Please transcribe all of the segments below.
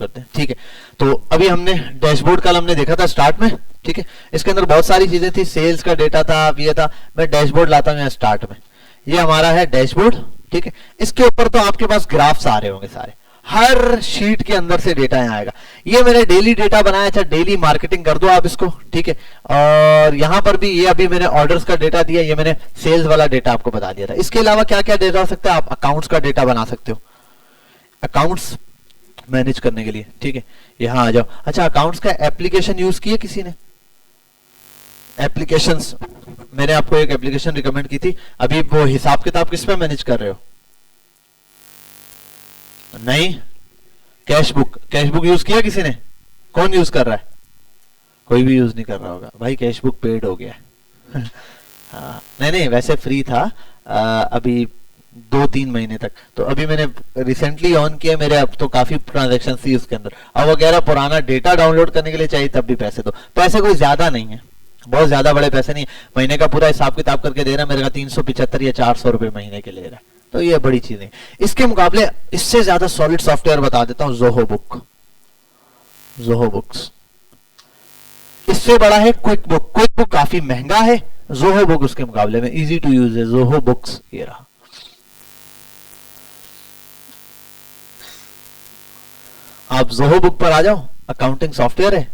करते हैं। ठीक है, तो अभी हमने डैशबोर्ड कल हमने देखा था स्टार्ट में। ठीक है, इसके अंदर बहुत सारी चीजें थी, सेल्स का डेटा था, ये था। मैं डैशबोर्ड लाता हूँ यहाँ स्टार्ट में, ये हमारा है डैशबोर्ड। ठीक है, इसके ऊपर तो आपके पास ग्राफ्स आ रहे होंगे सारे, हर शीट के अंदर से डेटा यहाँ आएगा। ये मैंने डेली डेटा बनाया, अच्छा डेली मार्केटिंग कर दो आप इसको। ठीक है, और यहाँ पर भी ये अभी मैंने ऑर्डर्स का डेटा दिया, ये मैंने सेल्स वाला डेटा आपको बता दिया था। इसके अलावा क्या क्या डेटा हो सकता है, आप अकाउंट्स का डेटा बना सकते हो, अकाउंट्स मैनेज करने के लिए। ठीक है, यहां आ जाओ। अच्छा, अकाउंट्स का एप्लीकेशन यूज किया किसी ने? एप्लीकेशंस मैंने आपको एक एप्लीकेशन रिकमेंड की थी, अभी वो हिसाब किताब किस पे मैनेज कर रहे हो? नहीं, कैशबुक, कैशबुक यूज किया किसी ने? कौन यूज कर रहा है? कोई भी यूज नहीं कर रहा होगा भाई, कैशबुक पेड हो गया हाँ, नहीं वैसे फ्री था अभी 2-3 महीने तक, तो अभी मैंने रिसेंटली ऑन किया, मेरे अब तो काफी ट्रांजैक्शन थी उसके अंदर। अब वगैरह पुराना डेटा डाउनलोड करने के लिए चाहिए तब भी पैसे दो, पैसे कोई ज्यादा नहीं है, बहुत ज्यादा बड़े पैसे नहीं, महीने का पूरा हिसाब किताब करके दे रहा है, मेरे का 375 या 400 रुपए महीने के ले रहा है, तो ये बड़ी चीज है। इसके मुकाबले इससे ज्यादा सॉलिड सॉफ्टवेयर बता देता हूं, जोहो बुक, जोहो बुक्स। इससे बड़ा है क्विक बुक, क्विक बुक काफी महंगा है, जोहो बुक उसके मुकाबले में इजी टू यूज है, जोहो बुक्स ये रहा। आप जोहो बुक पर आ जाओ, अकाउंटिंग सॉफ्टवेयर है,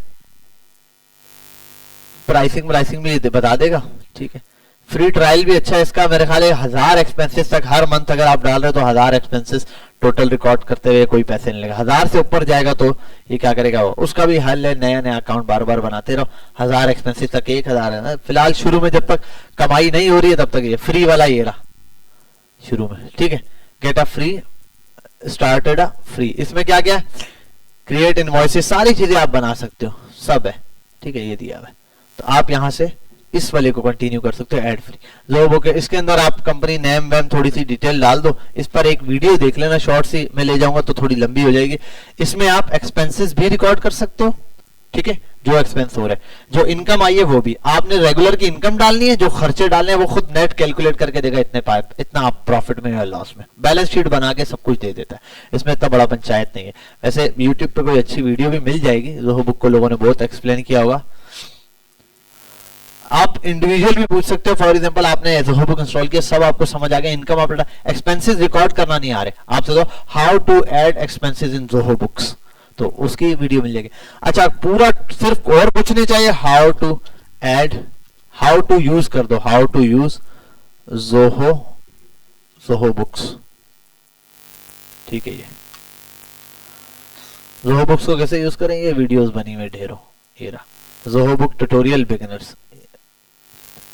प्राइसिंग भी बता देगा। ठीक है, फ्री ट्रायल भी अच्छा है इसका, मेरे ख्याल 1000 एक्सपेंसेस तक हर मंथ अगर आप डाल रहे हो तो 1000 एक्सपेंसेस टोटल रिकॉर्ड करते हुए कोई पैसे नहीं लगेगा। 1000 से ऊपर जाएगा तो ये क्या करेगा, वो उसका भी हल है, नया नया अकाउंट बार बार बनाते रहो। 1000 एक्सपेंसेस तक 1000 है। फिलहाल शुरू में जब तक कमाई नहीं हो रही है तब तक ये फ्री वाला ये रहा शुरू में। ठीक है, get a free, started a free, इसमें क्या क्या क्रिएट इनवॉइसेस, सारी चीजें आप बना सकते हो, सब है। ठीक है, ये दिया हुआ है, तो आप यहां से इस वाले को कंटिन्यू कर सकते हो, ऐड फ्री जो बुक है। इसके अंदर आप कंपनी नेम वैम थोड़ी सी डिटेल डाल दो, इस पर एक वीडियो देख लेना, शॉर्ट सी मैं ले जाऊंगा तो थोड़ी लंबी हो जाएगी। इसमें आप एक्सपेंसेस भी रिकॉर्ड कर सकते हो। ठीक है, जो एक्सपेंस हो रहा है, जो इनकम आई है वो भी, आपने रेगुलर की इनकम डालनी है, जो खर्चे डालने हैं वो खुद नेट कैलकुलेट करके देगा, इतना आप प्रॉफिट में या लॉस में, बैलेंस शीट बना के सब कुछ दे देता है, इसमें इतना बड़ा पंचायत नहीं है। वैसे यूट्यूब पे कोई अच्छी वीडियो भी मिल जाएगी, जोहो बुक को लोगों ने बहुत एक्सप्लेन किया होगा। आप इंडिविजुअल भी पूछ सकते हो, फॉर एग्जांपल आपने जोहो बुक इंस्टॉल किया, सब आपको समझ आ गया, इनकम आप एक्सपेंसेस रिकॉर्ड करना नहीं आ रहे, आपसे तो how to add expenses in Zoho Books, तो उसकी वीडियो मिल जाएगी। अच्छा, पूरा सिर्फ और कुछ नहीं चाहिए, how to add, how to use कर दो, how to use Zoho Books. ठीक है, ये जोहो बुक्स को कैसे यूज करें, ये वीडियोस बनी हुई ढेरों, ये रहा जोहो बुक ट्यूटोरियल बिगिनर्स।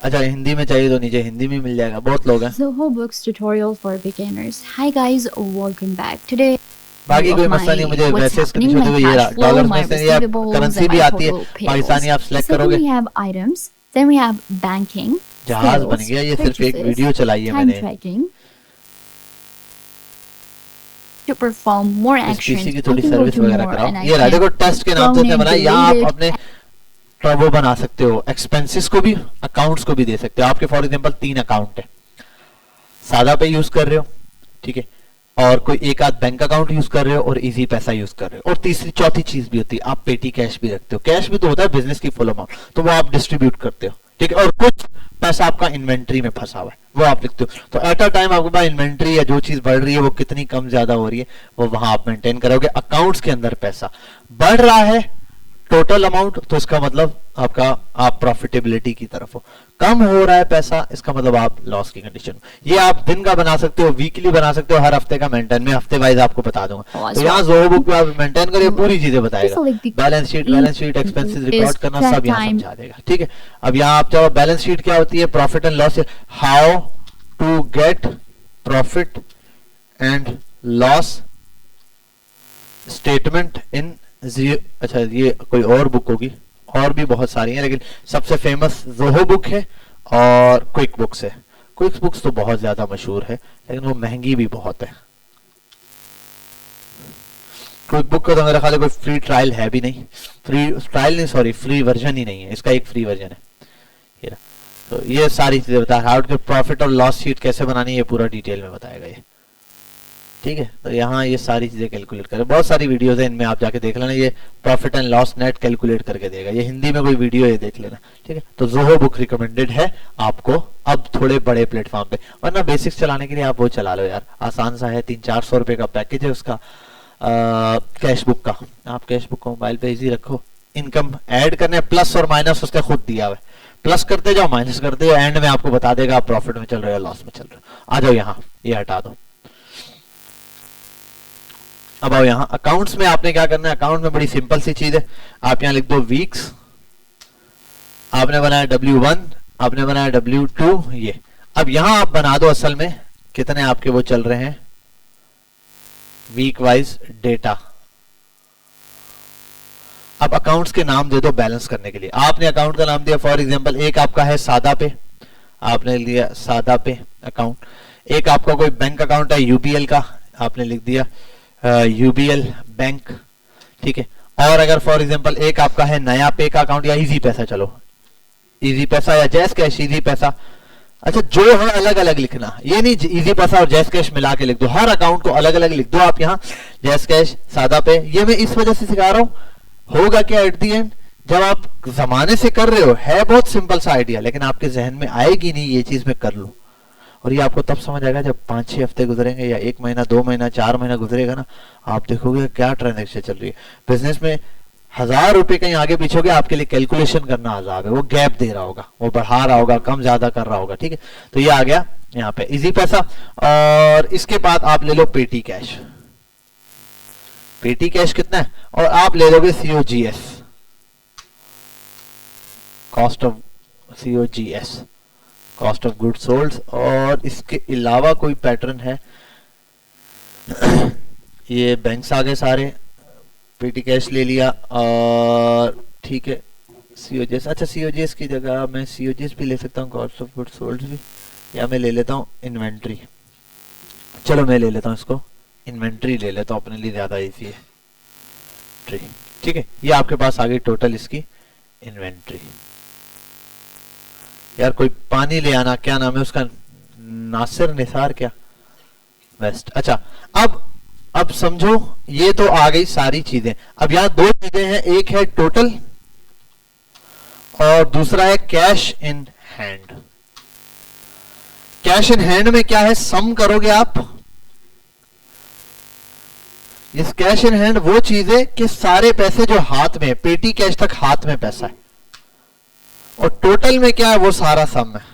अच्छा, हिंदी में चाहिए तो नीचे हिंदी में मिल जाएगा, बहुत लोग हैं। Zoho Books tutorial for beginners. Hi guys, welcome back. Today बाकी कोई मसला नहीं, मुझे मैसेज करनी होती है, ये डॉलर में से या करेंसी भी आती है पाकिस्तानी, आप सिलेक्ट करोगे। We have items, then we have banking, जहाज बन गया, ये सिर्फ एक वीडियो चलाई है मैंने, to perform more actions, किसी की थोड़ी सर्विस वगैरह कराओ। ये देखो टेस्ट के नाम से बनाया, यहाँ आप अपने वो बना सकते हो, एक्सपेंसेस को भी अकाउंट्स को भी दे सकते हो। आपके फॉर एग्जांपल 3 अकाउंट है, सादा पे यूज कर रहे हो, ठीक है, और कोई एक आध बैंक अकाउंट यूज कर रहे हो, और इजी पैसा यूज कर रहे हो, और तीसरी चौथी चीज भी होती है, आप पेटी कैश भी रखते हो। कैश भी तो होता है बिजनेस की फुल अमाउंट, तो वो आप डिस्ट्रीब्यूट करते हो। ठीक है, और कुछ पैसा आपका इन्वेंट्री में फंसा हुआ है, वो आप लिखते हो। तो एट अ टाइम आपके पास इन्वेंट्री या जो चीज बढ़ रही है वो कितनी कम ज्यादा हो रही है, वो वहां आप मेंटेन करोगे। अकाउंट्स के अंदर पैसा बढ़ रहा है टोटल अमाउंट, तो इसका मतलब आपका आप प्रॉफिटेबिलिटी की तरफ हो। कम हो रहा है पैसा, इसका मतलब आप लॉस की कंडीशन। ये आप दिन का बना सकते हो, वीकली बना सकते हो, हर हफ्ते का मेंटेन, में हफ्ते वाइज आपको बता दूंगा। तो यहाँ जोहो बुक पे आप मेंटेन करिए, पूरी चीजें बताएगा, बैलेंस शीट एक्सपेंसेस रिकॉर्ड करना सब यहाँ समझा देगा। ठीक है, अब यहाँ आप चाहो बैलेंस शीट क्या होती है, profit and loss, how to get profit and loss statement in अच्छा, ये कोई और बुक होगी, और भी बहुत सारी हैं, लेकिन सबसे फेमस जोहो बुक है और क्विक बुक्स है। क्विक बुक्स तो बहुत ज्यादा मशहूर है, लेकिन वो महंगी भी बहुत है। क्विक बुक का तो मेरा ख्याल है कोई फ्री ट्रायल है भी नहीं, फ्री वर्जन ही नहीं है, इसका एक फ्री वर्जन है। तो ये सारी चीजें बता, हाउ टू प्रॉफिट और लॉस शीट कैसे बनानी है, ये पूरा डिटेल में बताएगा ये। ठीक है। तो यहाँ ये सारी चीजें कैलकुलेट करें, बहुत सारी वीडियोस है इनमें, आप जाके देख लेना, ये profit and loss net calculate करके देगा, ये हिंदी में कोई वीडियो है देख लेना, ठीक है। तो जोहो बुक रिकमेंडेड है आपको अब थोड़े बड़े प्लेटफॉर्म पे, वरना बेसिक्स चलाने के लिए आप वो चला लो यार, आसान सा है, 300-400 रुपए का पैकेज है उसका कैश बुक का। आप कैश बुक को मोबाइल पे इजी रखो, इनकम ऐड करने प्लस और माइनस उसका खुद दिया हुआ है, प्लस करते जाओ माइनस करते जाओ, एंड में आपको बता देगा आप प्रॉफिट में चल रहे हो लॉस में चल रहे हो। आ जाओ यहाँ, ये हटा दो। अब आओ यहाँ अकाउंट्स में, आपने क्या करना है, अकाउंट में बड़ी सिंपल सी चीज है, आप यहाँ लिख दो वीक्स, आपने बनाया W1, आपने बनाया W2, ये अब यहाँ आप बना दो असल में कितने आपके वो चल रहे हैं वीक वाइज डेटा। अब अकाउंट्स के नाम दे दो बैलेंस करने के लिए, आपने अकाउंट का नाम दिया फॉर एग्जांपल, एक आपका है सादा पे, आपने लिया सादा पे अकाउंट, एक आपका कोई बैंक अकाउंट है यूबीएल का, आपने लिख दिया यूबीएल बैंक, ठीक है। और अगर फॉर एग्जांपल एक आपका है नया पे का अकाउंट या इजी पैसा, चलो इजी पैसा या जैस कैश इजी पैसा, अच्छा जो है अलग अलग लिखना, ये नहीं इजी पैसा और जैस कैश मिला के लिख दो, हर अकाउंट को अलग अलग लिख दो आप यहाँ, जैस कैश सादा पे। ये मैं इस वजह से सिखा रहा हूं, होगा क्या एट दी एंड, जब आप जमाने से कर रहे हो, है बहुत सिंपल सा आइडिया, लेकिन आपके जहन में आएगी नहीं ये चीज मैं कर लूं, और ये आपको तब समझ आएगा जब 5-6 हफ्ते गुजरेंगे या 1 महीना 2 महीना 4 महीना गुजरेगा ना, आप देखोगे क्या ट्रांजैक्शन चल रही है बिजनेस में। 1000 रुपए कहीं आगे पीछे हो गया, आपके लिए कैलकुलेशन करना आजाद है, वो गैप दे रहा होगा, वो बढ़ा रहा होगा, कम ज्यादा कर रहा होगा, ठीक है। तो ये आ गया यहाँ पे इजी पैसा, और इसके बाद आप ले लो पेटी कैश, पेटी कैश कितना है, और आप ले लोगे COGS, cost of COGS, cost of good sold, और इसके अलावा कोई पैटर्न है ये बैंक्स आ गए सारे, पेटी कैश ले लिया, और ठीक है COGS, अच्छा COGS की जगह मैं COGS भी ले सकता हूँ, कॉस्ट ऑफ गुड सोल्ड भी, या मैं ले लेता हूँ इन्वेंट्री, चलो मैं ले लेता हूँ इसको इन्वेंट्री ले लेता हूँ, अपने लिए ज्यादा इजी है, ठीक है। ये आपके पास आ गई टोटल इसकी इन्वेंट्री। यार कोई पानी ले आना, क्या नाम है उसका, नासिर निसार क्या, वेस्ट, अच्छा। अब समझो ये तो आ गई सारी चीजें, अब यहां दो चीजें हैं, एक है टोटल और दूसरा है cash in hand. Cash in hand में क्या है, सम करोगे आप, इस कैश इन हैंड वो चीजें कि सारे पैसे जो हाथ में, पेटी कैश तक हाथ में पैसा है, और टोटल में क्या है, वो सारा सम है,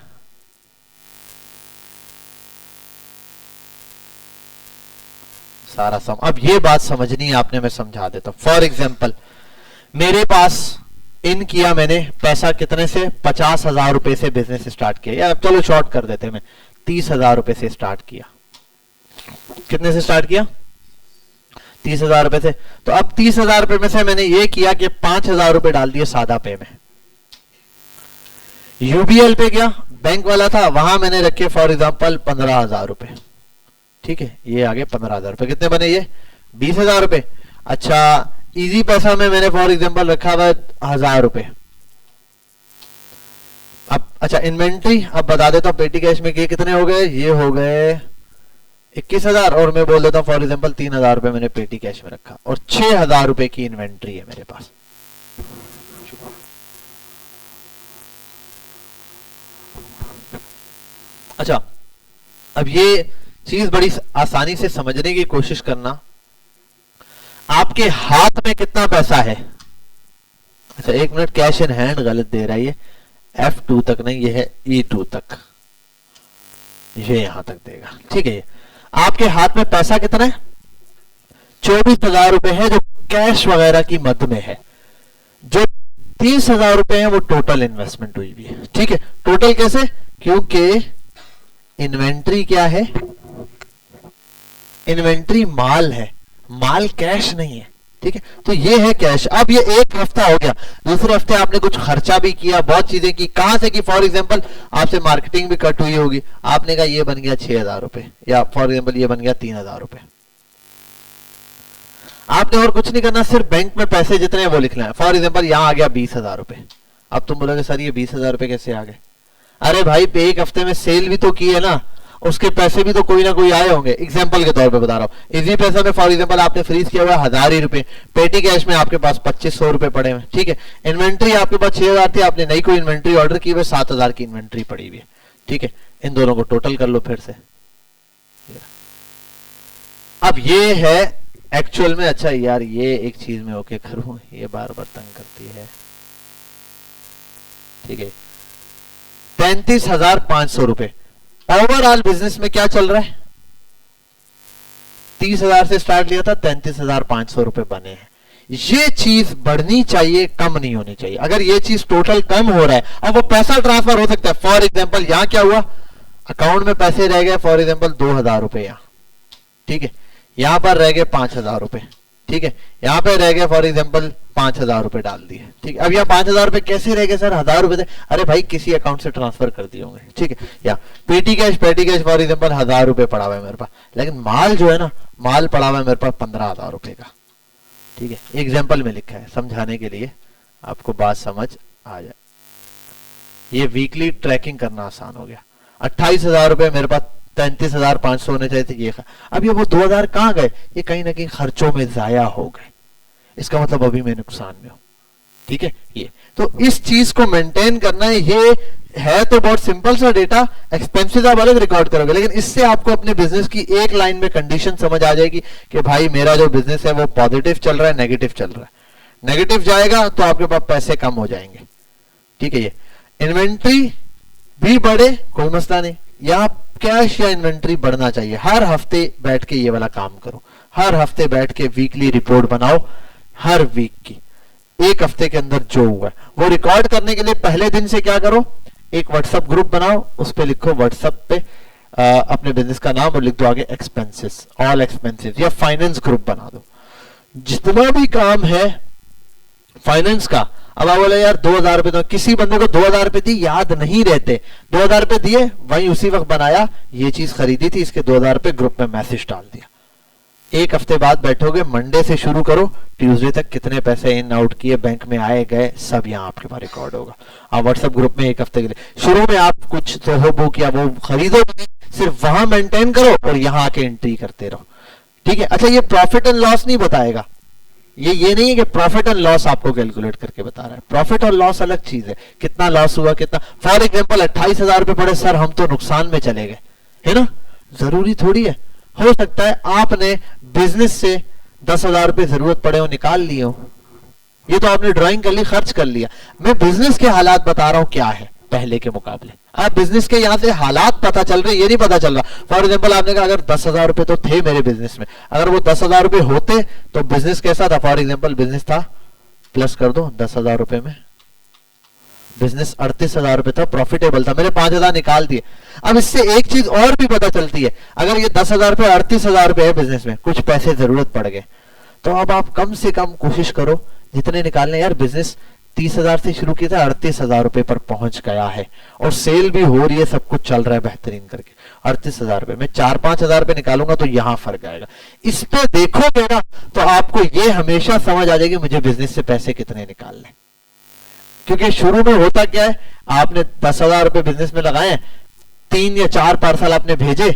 सारा सम। अब ये बात समझनी है आपने, मैं समझा देता हूं। फॉर एग्जाम्पल मेरे पास इन किया मैंने पैसा कितने से, 50,000 रुपए से बिजनेस स्टार्ट किया, या चलो शॉर्ट कर देते हैं, मैं 30,000 रुपए से स्टार्ट किया। कितने से स्टार्ट किया, 30,000 रुपए से। तो अब 30,000 रुपए में से मैंने ये किया कि 5,000 रुपए डाल दिए सादा पे में, यूबीएल पे गया, बैंक वाला था, वहां मैंने रखे फॉर एग्जांपल 15,000 रुपए, ठीक है। ये आगे 15,000 रुपए, कितने बने ये, 20,000 रुपए। अच्छा इजी पैसा में मैंने फॉर एग्जांपल रखा हुआ 1,000 रुपए। अब अच्छा इन्वेंट्री, अब बता देता हूं पेटी कैश में कितने हो गए, ये हो गए 21,000, और मैं बोल देता हूं फॉर एग्जांपल 3,000 रुपए मैंने पेटी कैश में रखा, और 6,000 रुपए की इन्वेंट्री है मेरे पास। अच्छा अब ये चीज बड़ी आसानी से समझने की कोशिश करना, आपके हाथ में कितना पैसा है। अच्छा 1 मिनट, कैश इन हैंड गलत दे रहा है, ये F2 तक नहीं, ये है E2 तक, ये यहां तक देगा, ठीक है। आपके हाथ में पैसा कितना है, 24,000 रुपए है, जो कैश वगैरह की मद में है। जो 30,000 रुपए है वो टोटल इन्वेस्टमेंट हुई भी है, ठीक है। टोटल कैसे, क्योंकि इन्वेंट्री क्या है, इन्वेंट्री माल है, माल कैश नहीं है, ठीक है। तो ये है कैश। अब ये एक हफ्ता हो गया, दूसरे हफ्ते आपने कुछ खर्चा भी किया, बहुत चीजें की, कहां से की, फॉर एग्जांपल आपसे मार्केटिंग भी कट हुई होगी, आपने कहा ये बन गया 6,000 रुपए, या फॉर एग्जांपल ये बन गया 3,000 रुपए। आपने और कुछ नहीं करना, सिर्फ बैंक में पैसे जितने हैं वो लिखना है। फॉर एग्जांपल यहां आ गया 20,000 रुपए। अब तुम बोलोगे सर ये 20,000 रुपए कैसे आ गए, अरे भाई एक हफ्ते में सेल भी तो की है ना, उसके पैसे भी तो कोई ना कोई आए होंगे। एग्जांपल के तौर पे बता रहा हूँ, इजी पैसा में फॉर एग्जांपल आपने फ्रीज किया हुआ 1000 ही रुपए, पेटी कैश में आपके पास 2500 रुपए पड़े हुए, ठीक है। इन्वेंट्री आपके पास 6000 थी, आपने नई कोई इन्वेंट्री ऑर्डर की हुई 7000 की इन्वेंट्री पड़ी हुई है, ठीक है। इन दोनों को टोटल कर लो फिर से। अब ये है एक्चुअल में, अच्छा यार ये एक चीज में ओके करूं, ये बार बार तंग करती है, ठीक है। 33,500 रुपए ओवरऑल बिजनेस में क्या चल रहा है, 30,000 से स्टार्ट लिया था, 33,500 रुपए बने हैं। ये चीज बढ़नी चाहिए, कम नहीं होनी चाहिए। अगर ये चीज टोटल कम हो रहा है, अब वो पैसा ट्रांसफर हो सकता है। फॉर एग्जांपल यहां क्या हुआ, अकाउंट में पैसे रह गए फॉर एग्जांपल 2,000 रुपए यहां, ठीक है। यहां पर रह गए 5,000 रुपए, ठीक है। यहां पे रह गए फॉर एग्जांपल 5,000 रुपए डाल दिए, ठीक है। अब यहाँ 5,000 रुपए कैसे रह गए सर, 1,000 रुपए थे, अरे भाई किसी अकाउंट से ट्रांसफर कर दिए होंगे, ठीक है। या पेटी कैश फॉर एग्जांपल 1,000 रुपए पड़ा हुआ है मेरे पास, लेकिन माल जो है ना, माल पड़ा हुआ है मेरे पास 15,000 रुपए का, ठीक है। एग्जाम्पल में लिखा है समझाने के लिए, आपको बात समझ आ जाए। ये वीकली ट्रैकिंग करना आसान हो गया। 28,000 रुपए मेरे पास, 33,500 होने चाहिए थे, ये अब ये वो 2,000 कहां गए, ये कहीं ना कहीं खर्चों में जाया हो गए, इसका मतलब अभी मैं नुकसान में हूं, ठीक है। ये तो इस चीज को मेंटेन करना है। ये है तो बहुत सिंपल सा डेटा, एक्सपेंसेस आप अलग रिकॉर्ड करोगे, लेकिन इससे आपको अपने बिजनेस की एक लाइन में कंडीशन समझ आ जाएगी कि भाई मेरा जो बिजनेस है वो पॉजिटिव चल रहा है, नेगेटिव चल रहा है। नेगेटिव जाएगा तो आपके पास पैसे कम हो जाएंगे, ठीक है। ये इन्वेंट्री भी बढ़े कोई मसला नहीं, या कैश या इन्वेंट्री बढ़ना चाहिए। हर हफ्ते बैठ के ये वाला काम करो, हर हफ्ते बैठ के वीकली रिपोर्ट बनाओ, हर वीक की, एक हफ्ते के अंदर जो हुआ है वो रिकॉर्ड करने के लिए पहले दिन से क्या करो, एक व्हाट्सएप ग्रुप बनाओ, उस पे लिखो व्हाट्सएप पे अपने बिजनेस का नाम और लिख दो आगे एक्सपेंसेस, ऑल एक्सपेंसेस, या फाइनेंस ग्रुप बना दो। जितना भी काम है फाइनेंस का, अब आप बोले यार 2,000 रुपए, तो किसी बंदे को 2,000 रुपए दी याद नहीं रहते, 2,000 रुपए दिए वहीं उसी वक्त बनाया, ये चीज खरीदी थी, इसके 2,000 रुपए ग्रुप में मैसेज डाल दिया। एक हफ्ते बाद बैठोगे, मंडे से शुरू करो, ट्यूसडे तक कितने पैसे इन आउट किए, बैंक में आए गए, सब यहाँ आपके पास रिकॉर्ड होगा। आप व्हाट्सएप ग्रुप में एक हफ्ते के लिए, शुरू में आप कुछ जोहो बुक या वो खरीदो, सिर्फ वहां मेंटेन करो और यहाँ आके एंट्री करते रहो, ठीक है। अच्छा ये प्रॉफिट एंड लॉस नहीं बताएगा, ये नहीं है कि प्रॉफिट एंड लॉस आपको कैलकुलेट करके बता रहा है। प्रॉफिट और लॉस अलग चीज है, कितना लॉस हुआ, कितना, फॉर एग्जांपल 28,000 रुपए पड़े, सर हम तो नुकसान में चले गए, है ना, जरूरी थोड़ी है। हो सकता है आपने बिजनेस से 10,000 रुपए जरूरत पड़े हो, निकाल लिए हो, ये तो आपने ड्राइंग कर ली, खर्च कर लिया। मैं बिजनेस के हालात बता रहा हूं क्या है पहले के मुकाबले। आप बिजनेस के यहां से हालात पता चल रहे, ये नहीं पता चल रहा। फॉर एग्जांपल आपने कहा अगर 10,000 रुपए तो थे मेरे बिजनेस में, अगर वो 10,000 रुपए होते तो बिजनेस कैसा था, फॉर एग्जांपल बिजनेस था, प्लस कर दो 10,000 रुपए में, बिजनेस 38,000 रुपए था, प्रॉफिटेबल था, मैंने 5,000 निकाल दिए। अब इससे एक चीज और भी पता चलती है, अगर ये 10,000 रुपए 38,000 रुपए है बिजनेस में, कुछ पैसे जरूरत पड़ गए, तो अब आप कम से कम कोशिश करो जितने निकालने, यार बिजनेस 30,000 से शुरू किया था, 38,000 रुपए पर पहुंच गया है और सेल भी हो रही है, सब कुछ चल रहा है बेहतरीन करके, 38,000 रुपए में 4-5,000 रुपए निकालूंगा तो यहां फर्क आएगा। इस पे देखोगे ना तो आपको ये हमेशा समझ आ जाएगी मुझे बिजनेस से पैसे कितने निकालने। क्योंकि शुरू में होता क्या है, आपने 10,000 रुपए बिजनेस में लगाए, 3 या 4 पार्सल आपने भेजे,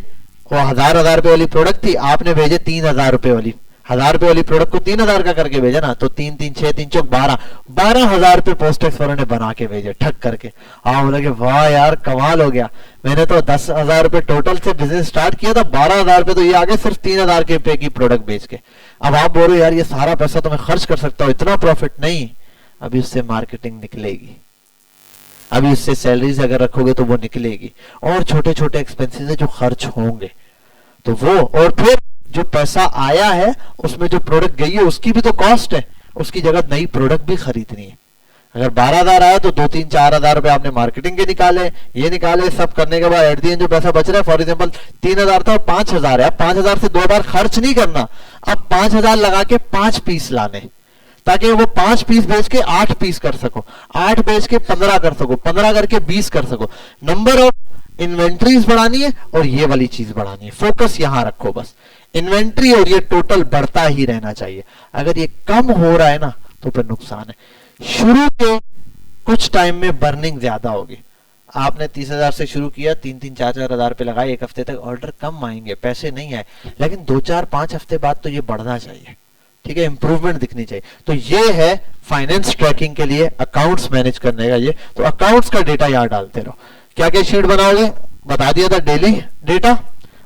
वो 1,000 रुपए वाली प्रोडक्ट थी, आपने भेजे 3,000 रुपए वाली, 1,000 रुपए वाली प्रोडक्ट को 3,000 का करके भेजा ना, तो 3 3 6 3 चौक 12,000 रुपए पोस्ट टैक्स वालों ने बना के भेजे ठक करके। हाँ बोले कि वाह यार कमाल हो गया, मैंने तो 10,000 रुपए टोटल से बिजनेस स्टार्ट किया था, 12,000 रुपए तो ये आगे सिर्फ 3,000 के रुपए की प्रोडक्ट बेच के। अब आप बोलो यार ये सारा पैसा तो मैं खर्च कर सकता हूँ, इतना प्रॉफिट नहीं, अभी उससे मार्केटिंग निकलेगी, अभी उससे सैलरीज अगर रखोगे तो वो निकलेगी, और छोटे छोटे एक्सपेंसेस है जो खर्च होंगे तो वो, और फिर जो पैसा आया है उसमें जो प्रोडक्ट गई है उसकी भी तो कॉस्ट है, उसकी जगह नई प्रोडक्ट भी खरीदनी है। अगर 12,000 आया तो 2-3-4,000 रुपए आपने मार्केटिंग के निकाले, ये निकाले, सब करने के बाद एट दी एंड जो पैसा बच रहा है, फॉर एग्जांपल 3,000 था और 5,000 है, अब 5,000 से 2,000 खर्च नहीं करना, अब 5,000 लगा के 5 पीस लाने, ताकि वो 5 पीस बेच के 8 पीस कर सको, 8 बेच के 15 कर सको, 15 करके 20 कर सको। नंबर ऑफ इन्वेंट्रीज बढ़ानी है और ये वाली चीज बढ़ानी है, फोकस यहां रखो बस, इन्वेंट्री और ये टोटल बढ़ता ही रहना चाहिए। अगर ये कम हो रहा है ना तो फिर नुकसान है। शुरू के कुछ टाइम में बर्निंग ज्यादा होगी, आपने 30,000 से शुरू किया, 3-3, 4-4 हजार पे लगाए, एक हफ्ते तक ऑर्डर कम आएंगे, पैसे नहीं आए, लेकिन 2-4-5 हफ्ते बाद तो ये बढ़ना चाहिए, ठीक है, इंप्रूवमेंट दिखनी चाहिए। तो ये है फाइनेंस ट्रैकिंग के लिए, अकाउंट्स मैनेज करने का ये। तो अकाउंट्स का डेटा यहाँ डालते रहो। क्या क्या शीट बनाओगे, बता दिया था, डेली डेटा,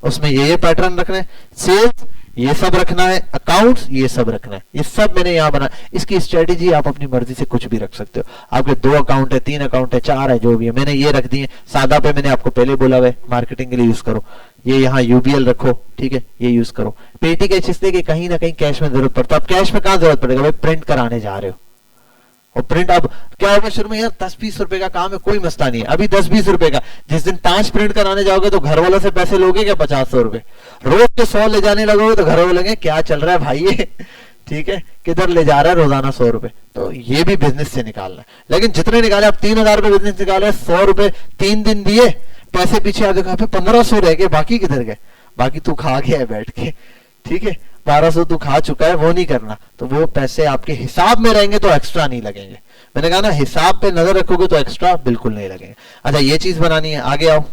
उसमें ये पैटर्न रखना है, सेल्स ये सब रखना है, अकाउंट्स ये सब रखना है, ये सब मैंने यहाँ बना। इसकी स्ट्रेटेजी आप अपनी मर्जी से कुछ भी रख सकते हो। आपके 2 अकाउंट है, 3 अकाउंट है, 4 है, जो भी है, मैंने ये रख दिए। सादा पे मैंने आपको पहले बोला है मार्केटिंग के लिए यूज करो, ये यहाँ यूबीएल रखो, ठीक है, ये यूज करो। पेटी कैश इसलिए कि कहीं ना कहीं कैश में जरूरत पड़ता है। अब कैश में कहाँ जरूरत पड़ेगा भाई, प्रिंट कराने जा रहे हो, और प्रिंट अब क्या होगा, शुरू में यार 10-20 रुपए का काम है, कोई मसला नहीं है, अभी 10-20 रुपए का, जिस दिन 5 प्रिंट कराने जाओगे तो घर वालों से पैसे लोगे क्या, 50-100 रुपए, रोज के 100 ले जाने लगोगे तो घर वाले लगेंगे क्या चल रहा है भाई ये, ठीक है, किधर ले जा रहा है रोजाना 100 रुपए। तो ये भी बिजनेस से निकालना है, लेकिन जितने निकाले, आप 3,000 रुपए बिजनेस निकाले, 100 रुपए 3 दिन दिए, पैसे पीछे आ देखा 1500 रह गए, बाकी किधर गए, बाकी तू खा गया है बैठ के, ठीक है, 1200 तू खा चुका है, वो नहीं करना। तो वो पैसे आपके हिसाब में रहेंगे तो एक्स्ट्रा नहीं लगेंगे। मैंने कहा ना, हिसाब पे नजर रखोगे तो एक्स्ट्रा बिल्कुल नहीं लगेंगे। अच्छा, ये चीज बनानी है, आगे आओ।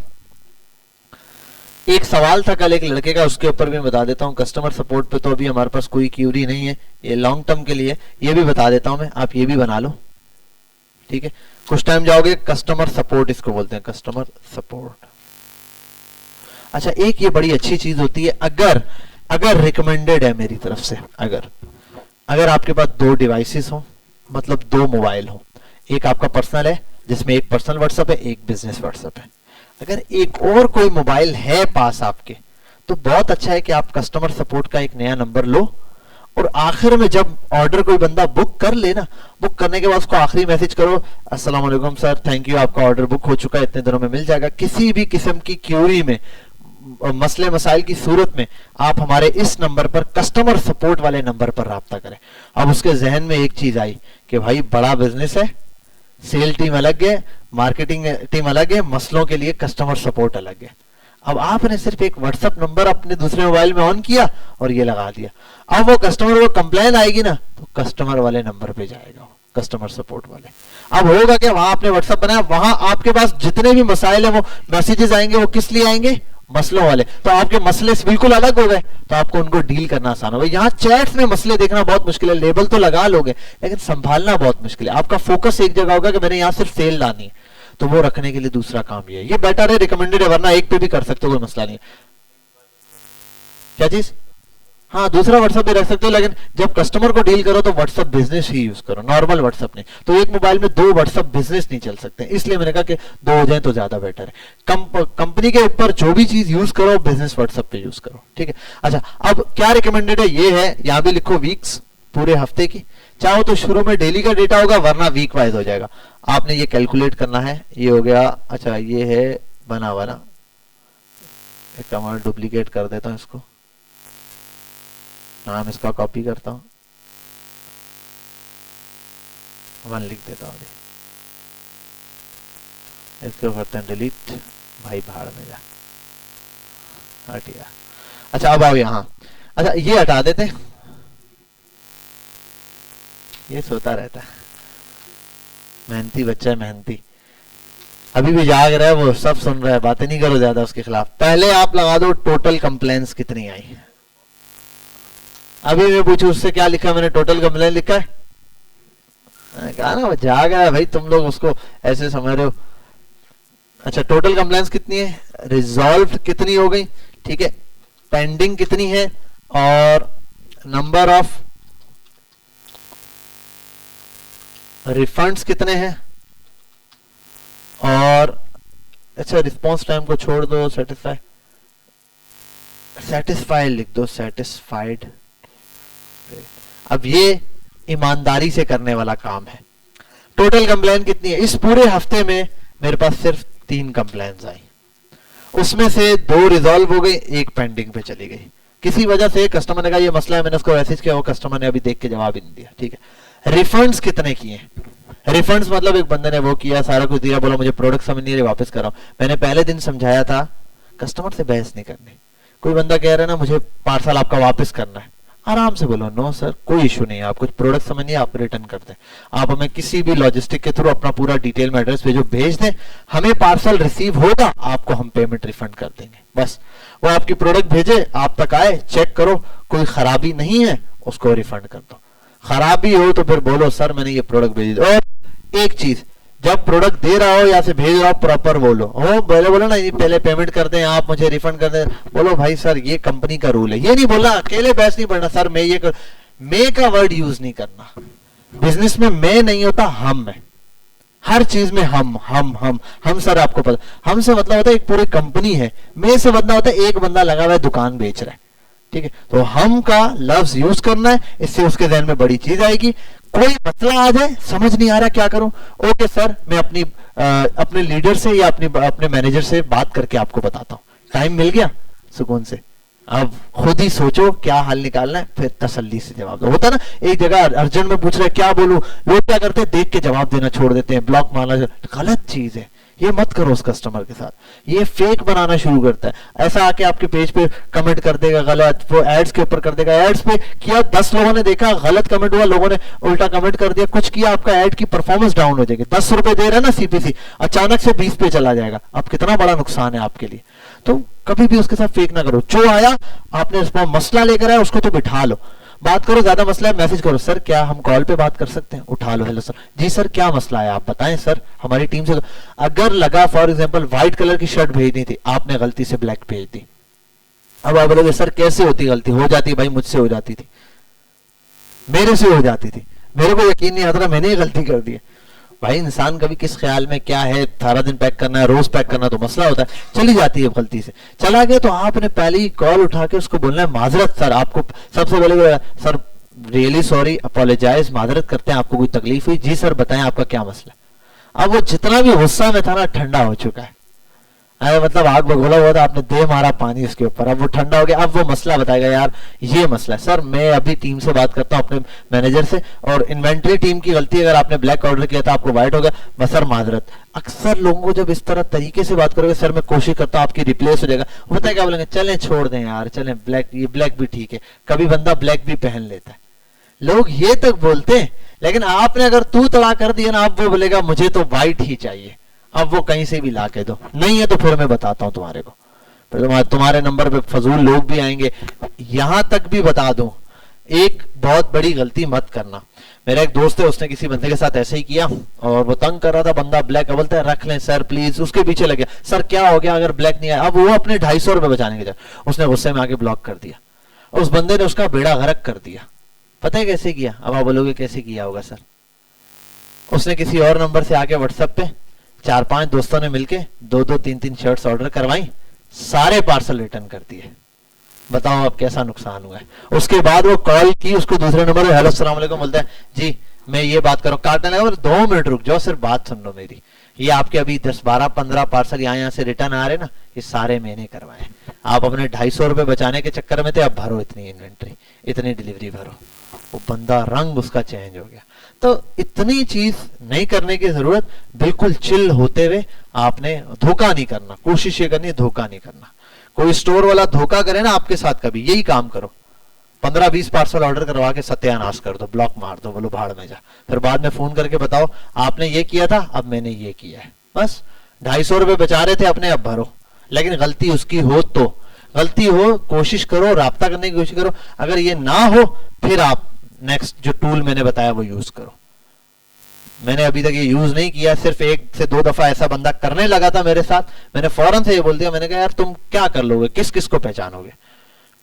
एक सवाल था कल एक लड़के का, उसके ऊपर भी बता देता हूँ। कस्टमर सपोर्ट पे तो अभी हमारे पास कोई क्यूरी नहीं है, ये लॉन्ग टर्म के लिए, ये भी बता देता हूँ मैं, आप ये भी बना लो, ठीक है। कुछ टाइम जाओगे, कस्टमर सपोर्ट इसको बोलते हैं, कस्टमर सपोर्ट। अच्छा, एक ये बड़ी अच्छी चीज होती है, अगर रिकमेंडेड है मेरी तरफ से, अगर आपके पास 2 डिवाइसेस हो, मतलब 2 मोबाइल हो, एक आपका पर्सनल है जिसमें एक पर्सनल व्हाट्सएप है, एक बिजनेस व्हाट्सएप है, अगर एक और कोई मोबाइल है पास आपके, तो बहुत अच्छा है कि आप कस्टमर सपोर्ट का एक नया नंबर लो, और आखिर में जब ऑर्डर कोई बंदा बुक कर ले ना, बुक करने के बाद उसको आखिरी मैसेज करो, अस्सलाम वालेकुम सर, थैंक यू, आपका ऑर्डर बुक हो चुका है, इतने दिनों में मिल जाएगा। किसी भी किस्म की क्यूरी में, मसले मसाइल की सूरत में आप हमारे इस नंबर पर, कस्टमर सपोर्ट वाले नंबर पर राब्ता करें। अब उसके जहन में एक चीज आई कि भाई बड़ा बिजनेस है, सेल टीम अलग है, मार्केटिंग टीम अलग है, मसलों के लिए कस्टमर सपोर्ट अलग है। अब आपने सिर्फ एक व्हाट्सएप नंबर अपने दूसरे मोबाइल में ऑन किया और ये लगा दिया। अब वो कस्टमर को कंप्लेन आएगी ना, तो कस्टमर वाले नंबर पे जाएगा, कस्टमर सपोर्ट वाले। अब होगा क्या, वहां आपने व्हाट्सएप बनाया, वहां आपके पास जितने भी मसाइल है वो मैसेजेस आएंगे, वो किस लिए आएंगे, मसलों वाले। तो आपके मसले बिल्कुल अलग हो गए, तो आपको उनको डील करना आसान होगा। यहाँ चैट्स में मसले देखना बहुत मुश्किल है, लेबल तो लगा लोगे लेकिन संभालना बहुत मुश्किल है। आपका फोकस एक जगह होगा कि मैंने यहाँ सिर्फ सेल लानी है, तो वो रखने के लिए दूसरा काम ये बेटर है, रिकमेंडेड है, वरना एक पे भी कर सकते हो, कोई मसला नहीं है। क्या चीज, हाँ, दूसरा व्हाट्सएप भी रख सकते हो, लेकिन जब कस्टमर को डील करो तो व्हाट्सएप बिजनेस ही यूज करो, नॉर्मल व्हाट्सएप नहीं। तो एक मोबाइल में 2 व्हाट्सएप बिजनेस नहीं चल सकते, इसलिए मैंने कहा कि 2 हो जाए तो ज्यादा बेटर है। कंपनी के ऊपर जो भी चीज यूज करो, बिजनेस व्हाट्सएप पे यूज करो, ठीक है। अच्छा, अब क्या रिकमेंडेड है, ये है, यहां भी लिखो वीक्स, पूरे हफ्ते की, चाहो तो शुरू में डेली का डेटा होगा, वरना वीक वाइज हो जाएगा। आपने ये कैलकुलेट करना है, ये हो गया। अच्छा, ये है बना हुआ ना, एक कमांड डुप्लीकेट कर देता हूं, इसको नाम इसका कॉपी करता हूं, 1 लिख देता हूं, इसको करते हैं डिलीट, भाई भाड़ में जा, हट गया। अच्छा, अब आओ यहां। अच्छा, ये हटा देते हैं, ये सोता रहता है, मेहनती बच्चा है, मेहनती, अभी भी जाग रहा है, वो सब सुन रहा है, बातें नहीं करो ज्यादा उसके खिलाफ। पहले आप लगा दो टोटल कंप्लेंट्स कितनी आई। अभी मैं पूछू उससे क्या लिखा, मैंने टोटल कंप्लेंट लिखा है, कहा ना वो जाग रहा है भाई, तुम लोग उसको ऐसे समझ रहे हो। अच्छा, टोटल कंप्लेंट्स कितनी है, रिजॉल्व कितनी हो गई, ठीक है, पेंडिंग कितनी है, और नंबर ऑफ रिफंड्स कितने हैं, और अच्छा रिस्पॉन्स टाइम को छोड़ दो, सेटिस्फाइड लिख दो, सेटिस्फाइड। अब ये ईमानदारी से करने वाला काम है। टोटल कंप्लेन कितनी है, इस पूरे हफ्ते में मेरे पास सिर्फ 3 कंप्लेन्स आई, उसमें से 2 रिजॉल्व हो गई, 1 पेंडिंग पे चली गई। किसी वजह से कस्टमर ने कहा ये मसला है, मैंने उसको मैसेज किया, वो कस्टमर ने अभी देख के जवाब ही नहीं दिया, ठीक है। रिफंड्स कितने किए, रिफंड्स मतलब एक बंदे ने वो किया, सारा कुछ दिया, बोला मुझे प्रोडक्ट समझ नहीं रही, वापस कराओ। मैंने पहले दिन समझाया था, कस्टमर से बहस नहीं करनी। कोई बंदा कह रहा है ना मुझे पार्सल आपका वापस करना है, आराम से बोलो नो सर, कोई इशू नहीं है, आप कुछ प्रोडक्ट समझ नहीं आप रिटर्न कर दें। आप हमें किसी भी लॉजिस्टिक के थ्रू अपना पूरा डिटेल में एड्रेस भेजो, भेज दें, हमें पार्सल रिसीव होगा, आपको हम पेमेंट रिफंड कर देंगे। बस वो आपकी प्रोडक्ट भेजे, आप तक आए, चेक करो, कोई खराबी नहीं है, उसको रिफंड कर दो। खराबी हो तो फिर बोलो सर मैंने ये प्रोडक्ट भेज दिया। और एक चीज, जब प्रोडक्ट दे रहा हो या से भेज रहा हो प्रॉपर बोलो, हो बोलो ना ये पहले पेमेंट कर दें, आप मुझे रिफंड कर दें, बोलो भाई सर ये कंपनी का रूल है। ये नहीं बोलना, अकेले बहस नहीं पड़ना, सर मैं ये कर, मैं का वर्ड यूज नहीं करना। बिजनेस में मैं नहीं होता, हम है, हर चीज में हम सर आपको पता, हम से मतलब होता है एक पूरी कंपनी है, मैं से मतलब होता है एक बंदा लगा हुआ है दुकान बेच रहा है, ठीक है। तो हम का लफ्ज यूज करना है, इससे उसके जहन में बड़ी चीज आएगी। कोई मसला आ जाए, समझ नहीं आ रहा क्या करूं, ओके सर मैं अपने लीडर से या अपने मैनेजर से बात करके आपको बताता हूं। टाइम मिल गया सुकून से, अब खुद ही सोचो क्या हल निकालना है, फिर तसल्ली से जवाब दो। होता ना एक जगह अर्जेंट में पूछ रहे क्या बोलूं, लोग क्या करते हैं देख के जवाब देना छोड़ देते हैं, ब्लॉक मारना, गलत चीज है, ये मत करो उस कस्टमर के साथ। ये फेक बनाना शुरू करता है, ऐसा आके आपके पेज पे कमेंट कर देगा गलत, वो एड्स के ऊपर कर देगा, एड्स पे किया 10 लोगों ने देखा गलत कमेंट हुआ, लोगों ने उल्टा कमेंट कर दिया, कुछ किया, आपका एड की परफॉर्मेंस डाउन हो जाएगी। 10 रुपए दे रहा है ना सीपीसी, अचानक से 20 पे चला जाएगा, अब कितना बड़ा नुकसान है आपके लिए। तो कभी भी उसके साथ फेक ना करो। जो आया आपने मसला लेकर आया उसको तो बिठा लो, बात करो, ज्यादा मसला है मैसेज करो, सर क्या हम कॉल पे बात कर सकते हैं, उठा लो, हेलो सर, जी सर क्या मसला है आप बताएं सर, हमारी टीम से। अगर लगा फॉर एग्जांपल व्हाइट कलर की शर्ट भेजनी थी, आपने गलती से ब्लैक भेज दी, अब आप बोलोगे सर कैसे होती गलती, हो जाती भाई, मुझसे हो जाती थी, मेरे से हो जाती थी, मेरे को यकीन नहीं आता था, मैंने ये गलती कर दी है। भाई इंसान कभी किस ख्याल में क्या है, सारा दिन पैक करना है, रोज पैक करना, तो मसला होता है, चली जाती है गलती से, चला गया तो आपने पहले ही कॉल उठा के उसको बोलना है माजरत सर, आपको सबसे पहले सर रियली सॉरी, अपोलोजाइज, माजरत करते हैं, आपको कोई तकलीफ हुई, जी सर बताएं आपका क्या मसला। अब वो जितना भी गुस्सा में था ना ठंडा हो चुका है, मतलब आग बगोला हुआ था, आपने दे मारा पानी उसके ऊपर, अब वो ठंडा हो गया, अब वो मसला बताएगा यार ये मसला है सर, मैं अभी टीम से बात करता हूँ अपने मैनेजर से, और इन्वेंट्री टीम की गलती, अगर आपने ब्लैक ऑर्डर किया था आपको व्हाइट हो गया, बस सर माजरत। अक्सर लोगों को जब इस तरह तरीके से बात करोगे, सर मैं कोशिश करता हूँ आपकी रिप्लेस हो जाएगा, वो पता है क्या बोलेंगे, चलें छोड़ दें यार, चलें ब्लैक, ये ब्लैक भी ठीक है, कभी बंदा ब्लैक भी पहन लेता है, लोग ये तक बोलते हैं। लेकिन आपने अगर तू तड़ा कर दिया ना, आप वो बोलेगा मुझे तो व्हाइट ही चाहिए, अब वो कहीं से भी ला के दो, नहीं है तो फिर मैं बताता हूं तुम्हारे को, फिर तुम्हारे नंबर पे फजूल लोग भी आएंगे। यहां तक भी बता दूं, एक बहुत बड़ी गलती मत करना। मेरा एक दोस्त है, उसने किसी बंदे के साथ ऐसे ही किया और वो तंग कर रहा था, बंदा ब्लैक बोलता है रख लें सर प्लीज, उसके पीछे लग गया, सर क्या हो गया अगर ब्लैक नहीं आया, अब वो अपने 250 रुपए बचाने के लिए उसने गुस्से में आके ब्लॉक कर दिया, उस बंदे ने उसका बेड़ा गर्क कर दिया। पता है कैसे किया? अब आप बोलोगे कैसे किया होगा सर, उसने किसी और नंबर से आके व्हाट्सएप पे 4-5 दोस्तों ने मिलके 2-2 3-3 शर्ट्स ऑर्डर करवाई, सारे पार्सल रिटर्न कर दिए। बताओ अब कैसा नुकसान हुआ है। उसके बाद वो कॉल की उसको दूसरे नंबर पे, हेलो अस्सलाम वालेकुम, बोलता है जी मैं ये बात करो, काटने लगा, 2 मिनट रुक जाओ सिर्फ बात सुन लो मेरी, ये आपके अभी 10-12-15 पार्सल यहाँ से रिटर्न आ रहे ना, ये सारे मैंने करवाए, आप अपने 250 रुपए बचाने के चक्कर में थे, अब भरो इतनी इन्वेंट्री, इतनी डिलीवरी भरो। वो बंदा रंग उसका चेंज हो गया। तो इतनी चीज नहीं करने की जरूरत, बिल्कुल चिल होते हुए आपने धोखा नहीं करना, कोशिश ये करनी है धोखा नहीं करना। कोई स्टोर वाला धोखा करे ना आपके साथ, कभी यही काम करो, 15-20 पार्सल ऑर्डर करवा के सत्यानाश कर दो, ब्लॉक मार दो, बोलो भाड़ में जा, फिर बाद में फोन करके बताओ आपने ये किया था, अब मैंने ये किया है, बस 250 रुपए बचा रहे थे अपने, अब भरो। लेकिन गलती उसकी हो तो, गलती हो कोशिश करो, राब्ता करने की कोशिश करो, अगर ये ना हो फिर आप नेक्स्ट जो टूल मैंने बताया वो यूज करो। मैंने अभी तक ये यूज नहीं किया, सिर्फ 1 से 2 दफा ऐसा बंदा करने लगा था मेरे साथ, मैंने फौरन से ये बोल दिया, मैंने कहा यार तुम क्या कर लोगे, किस किस को पहचानोगे,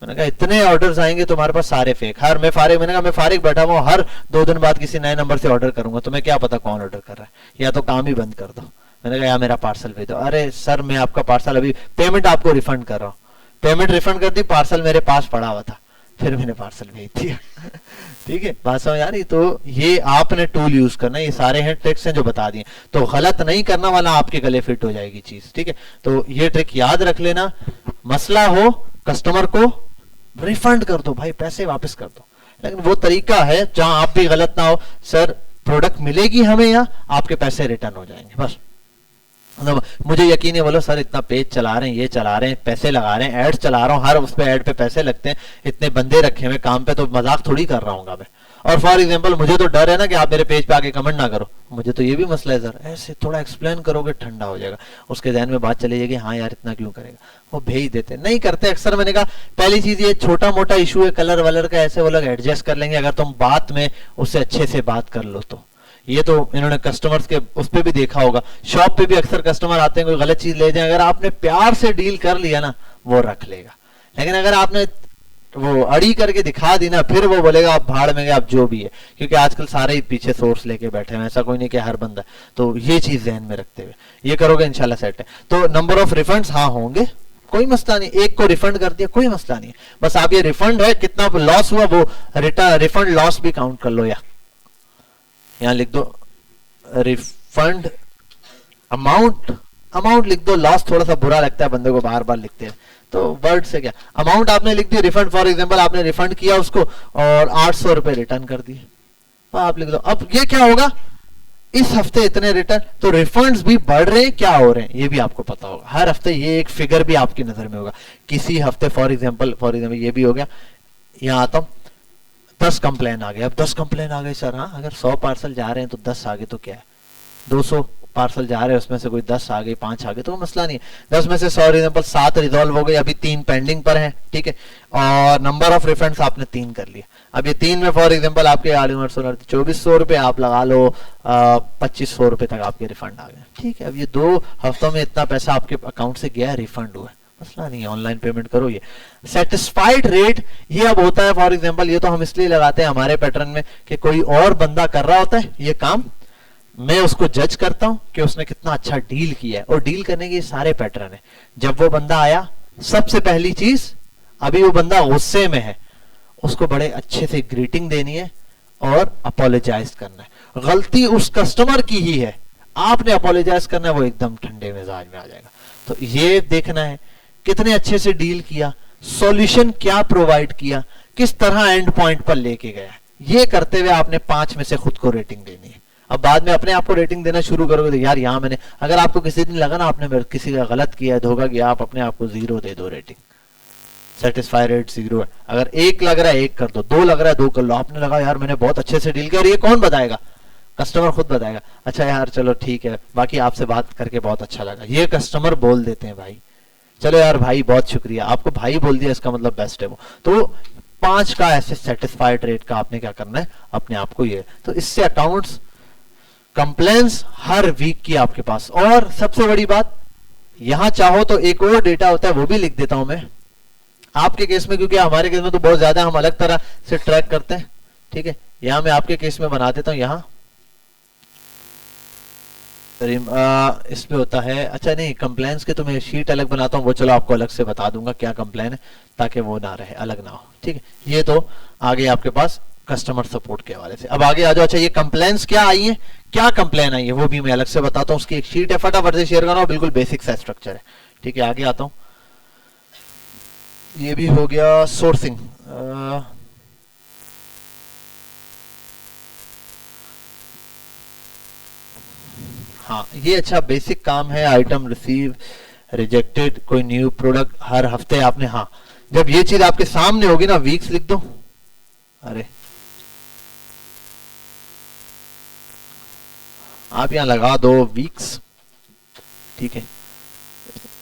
मैंने कहा इतने ऑर्डर्स आएंगे तुम्हारे पास सारे फेक, हर मैं फारिग, मैंने कहा मैं फारिग बैठा हुआ हर 2 दिन बाद किसी नए नंबर से ऑर्डर करूंगा, तुम्हें क्या पता कौन ऑर्डर कर रहा है, या तो काम ही बंद कर दो। मैंने कहा यार मेरा पार्सल भेज दो, अरे सर मैं आपका पार्सल अभी पेमेंट आपको रिफंड कर रहा हूँ, पेमेंट रिफंड कर दी, पार्सल मेरे पास पड़ा हुआ था, फिर मैंने पार्सल भेज दिया। ठीक है, बात समझ आ रही? तो ये आपने टूल यूज करना, ये सारे हैं ट्रिक्स हैं जो बता दिए, तो गलत नहीं करना वाला आपके गले फिट हो जाएगी चीज। ठीक है, तो ये ट्रिक याद रख लेना, मसला हो कस्टमर को रिफंड कर दो भाई, पैसे वापस कर दो, लेकिन वो तरीका है जहां आप भी गलत ना हो, सर प्रोडक्ट मिलेगी हमें या आपके पैसे रिटर्न हो जाएंगे, बस मतलब मुझे यकीन है, बोलो सर इतना पेज चला रहे हैं, ये चला रहे हैं, पैसे लगा रहे हैं, एड्स चला रहा हूँ, हर उस पे ऐड पे पैसे लगते हैं, इतने बंदे रखे हुए काम पे, तो मजाक थोड़ी कर रहा हूँ मैं। और फॉर एग्जांपल मुझे तो डर है ना कि आप मेरे पेज पे आके कमेंट ना करो, मुझे तो ये भी मसला है सर, ऐसे थोड़ा एक्सप्लेन करोगे ठंडा हो जाएगा, उसके ध्यान में बात चली जाएगी, हाँ यार इतना क्यों करेगा, वो भेज देते नहीं करते अक्सर। मैंने कहा पहली चीज ये छोटा मोटा इशू है कलर वलर का, ऐसे वो लोग एडजस्ट कर लेंगे अगर तुम बात में उससे अच्छे से बात कर लो तो। ये तो इन्होंने कस्टमर्स के उस पे भी देखा होगा, शॉप पे भी अक्सर कस्टमर आते हैं कोई गलत चीज ले जाए, अगर आपने प्यार से डील कर लिया ना वो रख लेगा, लेकिन अगर आपने वो अड़ी करके दिखा दी ना, फिर वो बोलेगा आप भाड़ में गए, आप जो भी है, क्योंकि आजकल सारे ही पीछे सोर्स लेके बैठे हैं, ऐसा कोई नहीं कि हर बंदा। तो ये चीज ध्यान में रखते हुए ये करोगे इंशाल्लाह सेट है। तो नंबर ऑफ रिफंड्स हाँ होंगे, कोई मसला नहीं, एक को रिफंड कर दिया कोई मसला नहीं, बस आप ये रिफंड है कितना लॉस हुआ वो रिफंड लॉस भी काउंट कर लो, या यहाँ लिख दो रिफंड अमाउंट, अमाउंट लिख दो, लॉस थोड़ा सा बुरा लगता है बंदे को बार बार लिखते हैं, तो वर्ड से क्या, अमाउंट आपने लिख दी, रिफंड फॉर एग्जांपल आपने रिफंड किया उसको और 800 रुपए रिटर्न कर दिए, तो आप लिख दो। अब ये क्या होगा, इस हफ्ते इतने रिटर्न, तो रिफंड्स भी बढ़ रहे हैं क्या हो रहे हैं ये भी आपको पता होगा, हर हफ्ते ये एक फिगर भी आपकी नजर में होगा। किसी हफ्ते फॉर एग्जांपल ये भी हो गया, यहाँ आता हूँ 10 कंप्लेन आ गए, अब 10 कंप्लेन आ गए सर, हाँ अगर 100 पार्सल जा रहे हैं तो 10 आ गए तो क्या है, 200 पार्सल जा रहे हैं उसमें से कोई 10 आ गए 5 आ गए तो मसला नहीं है, 10 में से 100 एग्जांपल 7 रिजॉल्व हो गए, अभी 3 पेंडिंग पर हैं, ठीक है, और नंबर ऑफ रिफंड्स आपने 3 कर लिए। अब ये 3 में फॉर एग्जांपल आपके 2400 रुपए आप लगा लो, 2500 रुपए तक आपके रिफंड आ गए, ठीक है। अब ये 2 हफ्तों में इतना पैसा आपके अकाउंट से गया, रिफंड हुआ, मसला नहीं है, ऑनलाइन पेमेंट करो। ये सेटिस्फाइड रेट ये अब होता है फॉर एग्जांपल, ये तो हम इसलिए लगाते हैं हमारे पैटर्न में कि कोई और बंदा कर रहा होता है ये काम, मैं उसको जज करता हूं कि उसने कितना अच्छा डील किया है, और डील करने के सारे पैटर्न है। जब वो बंदा आया सबसे पहली चीज, अभी वो बंदा गुस्से में है, उसको बड़े अच्छे से ग्रीटिंग देनी है और अपोलोजाइज करना है, गलती उस कस्टमर की ही है, आपने अपोलोजाइज करना है, वो एकदम ठंडे मिजाज में आ जाएगा। तो ये देखना है कितने अच्छे से डील किया, सॉल्यूशन क्या प्रोवाइड किया, किस तरह एंड पॉइंट पर लेके गया, ये करते हुए आपने 5 में से खुद को रेटिंग देनी है। अब बाद में अपने आप को रेटिंग देना शुरू करोगे तो यार यहाँ मैंने, अगर आपको किसी दिन लगा ना आपने किसी का गलत किया, धोखा किया, आप अपने आप को 0 दे दो रेटिंग, सेटिस्फाई रेट 0 है। अगर 1 लग रहा है 1 कर दो, 2 लग रहा है 2 कर लो, आपने लगा यार मैंने बहुत अच्छे से डील किया, और ये कौन बताएगा, कस्टमर खुद बताएगा, अच्छा यार चलो ठीक है, बाकी आपसे बात करके बहुत अच्छा लगा, ये कस्टमर बोल देते हैं भाई, चलो यार भाई बहुत शुक्रिया, आपको भाई बोल दिया इसका मतलब बेस्ट है वो। तो 5 का ऐसे सेटिस्फाइड रेट का आपने क्या करना है अपने आप को, ये तो इससे अकाउंट्स कंप्लेंट्स हर वीक की आपके पास। और सबसे बड़ी बात, यहां चाहो तो एक और डेटा होता है वो भी लिख देता हूं मैं आपके केस में, क्योंकि हमारे केस में तो बहुत ज्यादा हम अलग तरह से ट्रैक करते हैं, ठीक है। यहां मैं आपके केस में बना देता हूं, यहां इसमें होता है, अच्छा नहीं कंप्लेंट्स के तो मैं शीट अलग बनाता हूं, वो चलो आपको अलग से बता दूंगा क्या कंप्लेन है, ताकि वो ना रहे, अलग ना हो, ठीक है। ये तो आगे आपके पास कस्टमर सपोर्ट के हवाले से। अब आगे आ जाओ, अच्छा ये कंप्लेंट्स क्या आई है, क्या कंप्लेन आई है वो भी मैं अलग से बताता हूँ, उसकी एक शीट है, फटाफट से शेयर कर रहा हूँ, बिल्कुल बेसिक सा स्ट्रक्चर है, ठीक है। आगे आता हूँ, ये भी हो गया सोर्सिंग, हाँ ये अच्छा बेसिक काम है, आइटम रिसीव रिजेक्टेड, कोई न्यू प्रोडक्ट हर हफ्ते आपने, हाँ जब ये चीज आपके सामने होगी ना, वीक्स लिख दो, अरे आप यहां लगा दो वीक्स, ठीक है।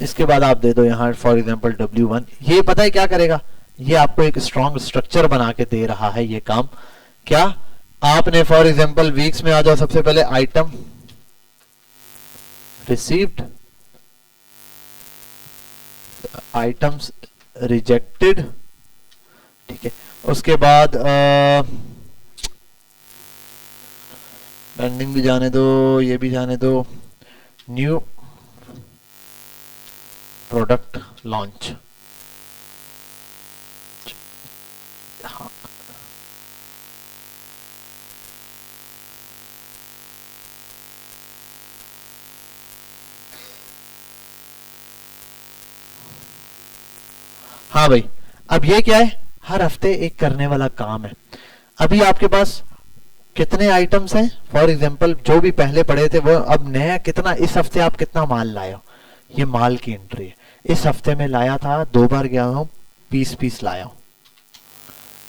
इसके बाद आप दे दो यहां फॉर एग्जांपल W1, ये पता है क्या करेगा, ये आपको एक स्ट्रॉन्ग स्ट्रक्चर बना के दे रहा है ये काम। क्या आपने फॉर एग्जांपल वीक्स में आ जाओ, सबसे पहले आइटम रिसीव्ड, आइटम्स रिजेक्टेड, ठीक है। उसके बाद पेंडिंग भी जाने दो, ये भी जाने दो, न्यू प्रोडक्ट लॉन्च, हाँ हाँ भाई। अब ये क्या है, हर हफ्ते एक करने वाला काम है। अभी आपके पास कितने आइटम्स हैं, फॉर एग्जांपल जो भी पहले पड़े थे वो अब नया कितना, इस हफ्ते आप कितना माल लाए हो, ये माल की एंट्री है। इस हफ्ते में लाया था 2 बार गया हूं, 20 पीस लाया हूं।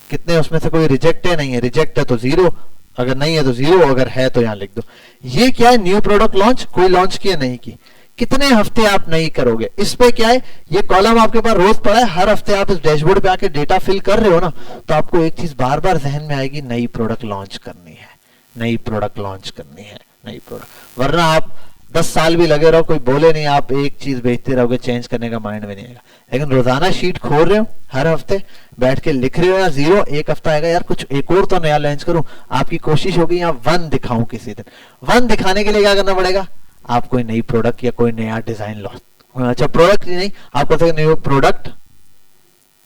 कितने उसमें से कोई रिजेक्ट है, नहीं है, रिजेक्ट है तो 0, अगर नहीं है तो 0, अगर है तो यहां लिख दो। ये क्या है, न्यू प्रोडक्ट लॉन्च, कोई लॉन्च किया नहीं की, कितने हफ्ते आप नहीं करोगे। इस पे क्या है, ये कॉलम आपके पास रोज पड़ा है, हर हफ्ते आप इस डैशबोर्ड पे आके डेटा फिल कर रहे हो ना, तो आपको एक चीज बार बार जहन में आएगी, नई प्रोडक्ट लॉन्च करनी है, नई प्रोडक्ट लॉन्च करनी है, नई प्रोडक्ट। वरना आप 10 साल भी लगे रहो, कोई बोले नहीं, आप एक चीज बेचते रहोगे, चेंज करने का माइंड में नहीं आएगा। लेकिन रोजाना शीट खोल रहे हो, हर हफ्ते बैठ के लिख रहे हो या 0, एक हफ्ता आएगा यार कुछ एक और तो नया लॉन्च करूं, आपकी कोशिश होगी यहाँ 1 दिखाऊं किसी दिन। 1 दिखाने के लिए क्या करना पड़ेगा, आप कोई नई प्रोडक्ट या कोई नया डिजाइन लॉन्च, अच्छा प्रोडक्ट ही नहीं, आप कर सकते new product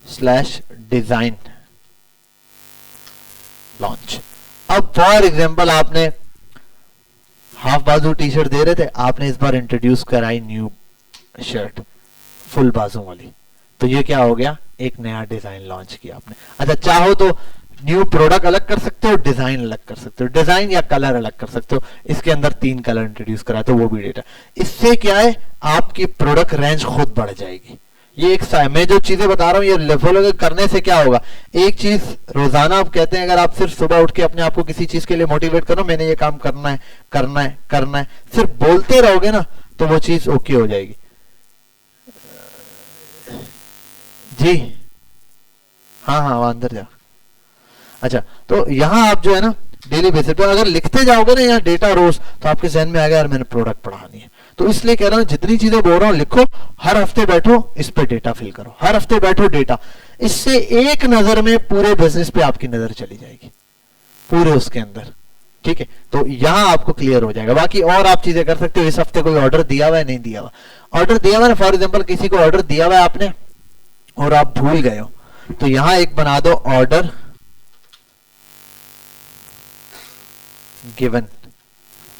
slash design launch. अब फॉर एग्जांपल आपने हाफ बाजू टी शर्ट दे रहे थे, आपने इस बार इंट्रोड्यूस कराई न्यू शर्ट फुल बाजू वाली, तो ये क्या हो गया, एक नया डिजाइन लॉन्च किया आपने। अच्छा चाहो तो न्यू प्रोडक्ट अलग कर सकते हो, डिजाइन अलग कर सकते हो, डिजाइन या कलर अलग कर सकते हो, इसके अंदर 3 कलर इंट्रोड्यूस करा तो वो भी डेटा। इससे क्या है, आपकी प्रोडक्ट रेंज खुद बढ़ जाएगी। ये एक मैं जो चीजें बता रहा हूँ ये लेवल करने से क्या होगा, एक चीज रोजाना आप कहते हैं, अगर आप सिर्फ सुबह उठ के अपने आप को किसी चीज के लिए मोटिवेट करो, मैंने ये काम करना है करना है करना है, सिर्फ बोलते रहोगे ना तो वो चीज ओके हो जाएगी। जी हाँ हाँ वहां अंदर जाओ। अच्छा तो यहां आप जो है ना डेली बेसिस पे अगर लिखते जाओगे ना यहाँ डेटा रोज, तो आपके जहन में आएगा यार मैंने प्रोडक्ट पढ़ानी है। तो इसलिए कह रहा हूं जितनी चीजें बोल रहा हूं लिखो, हर हफ्ते बैठो इस पे डेटा फिल करो, हर हफ्ते बैठो डेटा, इससे एक नजर में पूरे बिजनेस पे आपकी नजर चली जाएगी, पूरे उसके अंदर, ठीक है। तो यहां आपको क्लियर हो जाएगा। बाकी और आप चीजें कर सकते हो। इस हफ्ते कोई ऑर्डर दिया हुआ है, नहीं दिया हुआ, ऑर्डर दिया हुआ है, फॉर एग्जाम्पल किसी को ऑर्डर दिया हुआ है आपने और आप भूल गए हो, तो यहां एक बना दो ऑर्डर गिवन,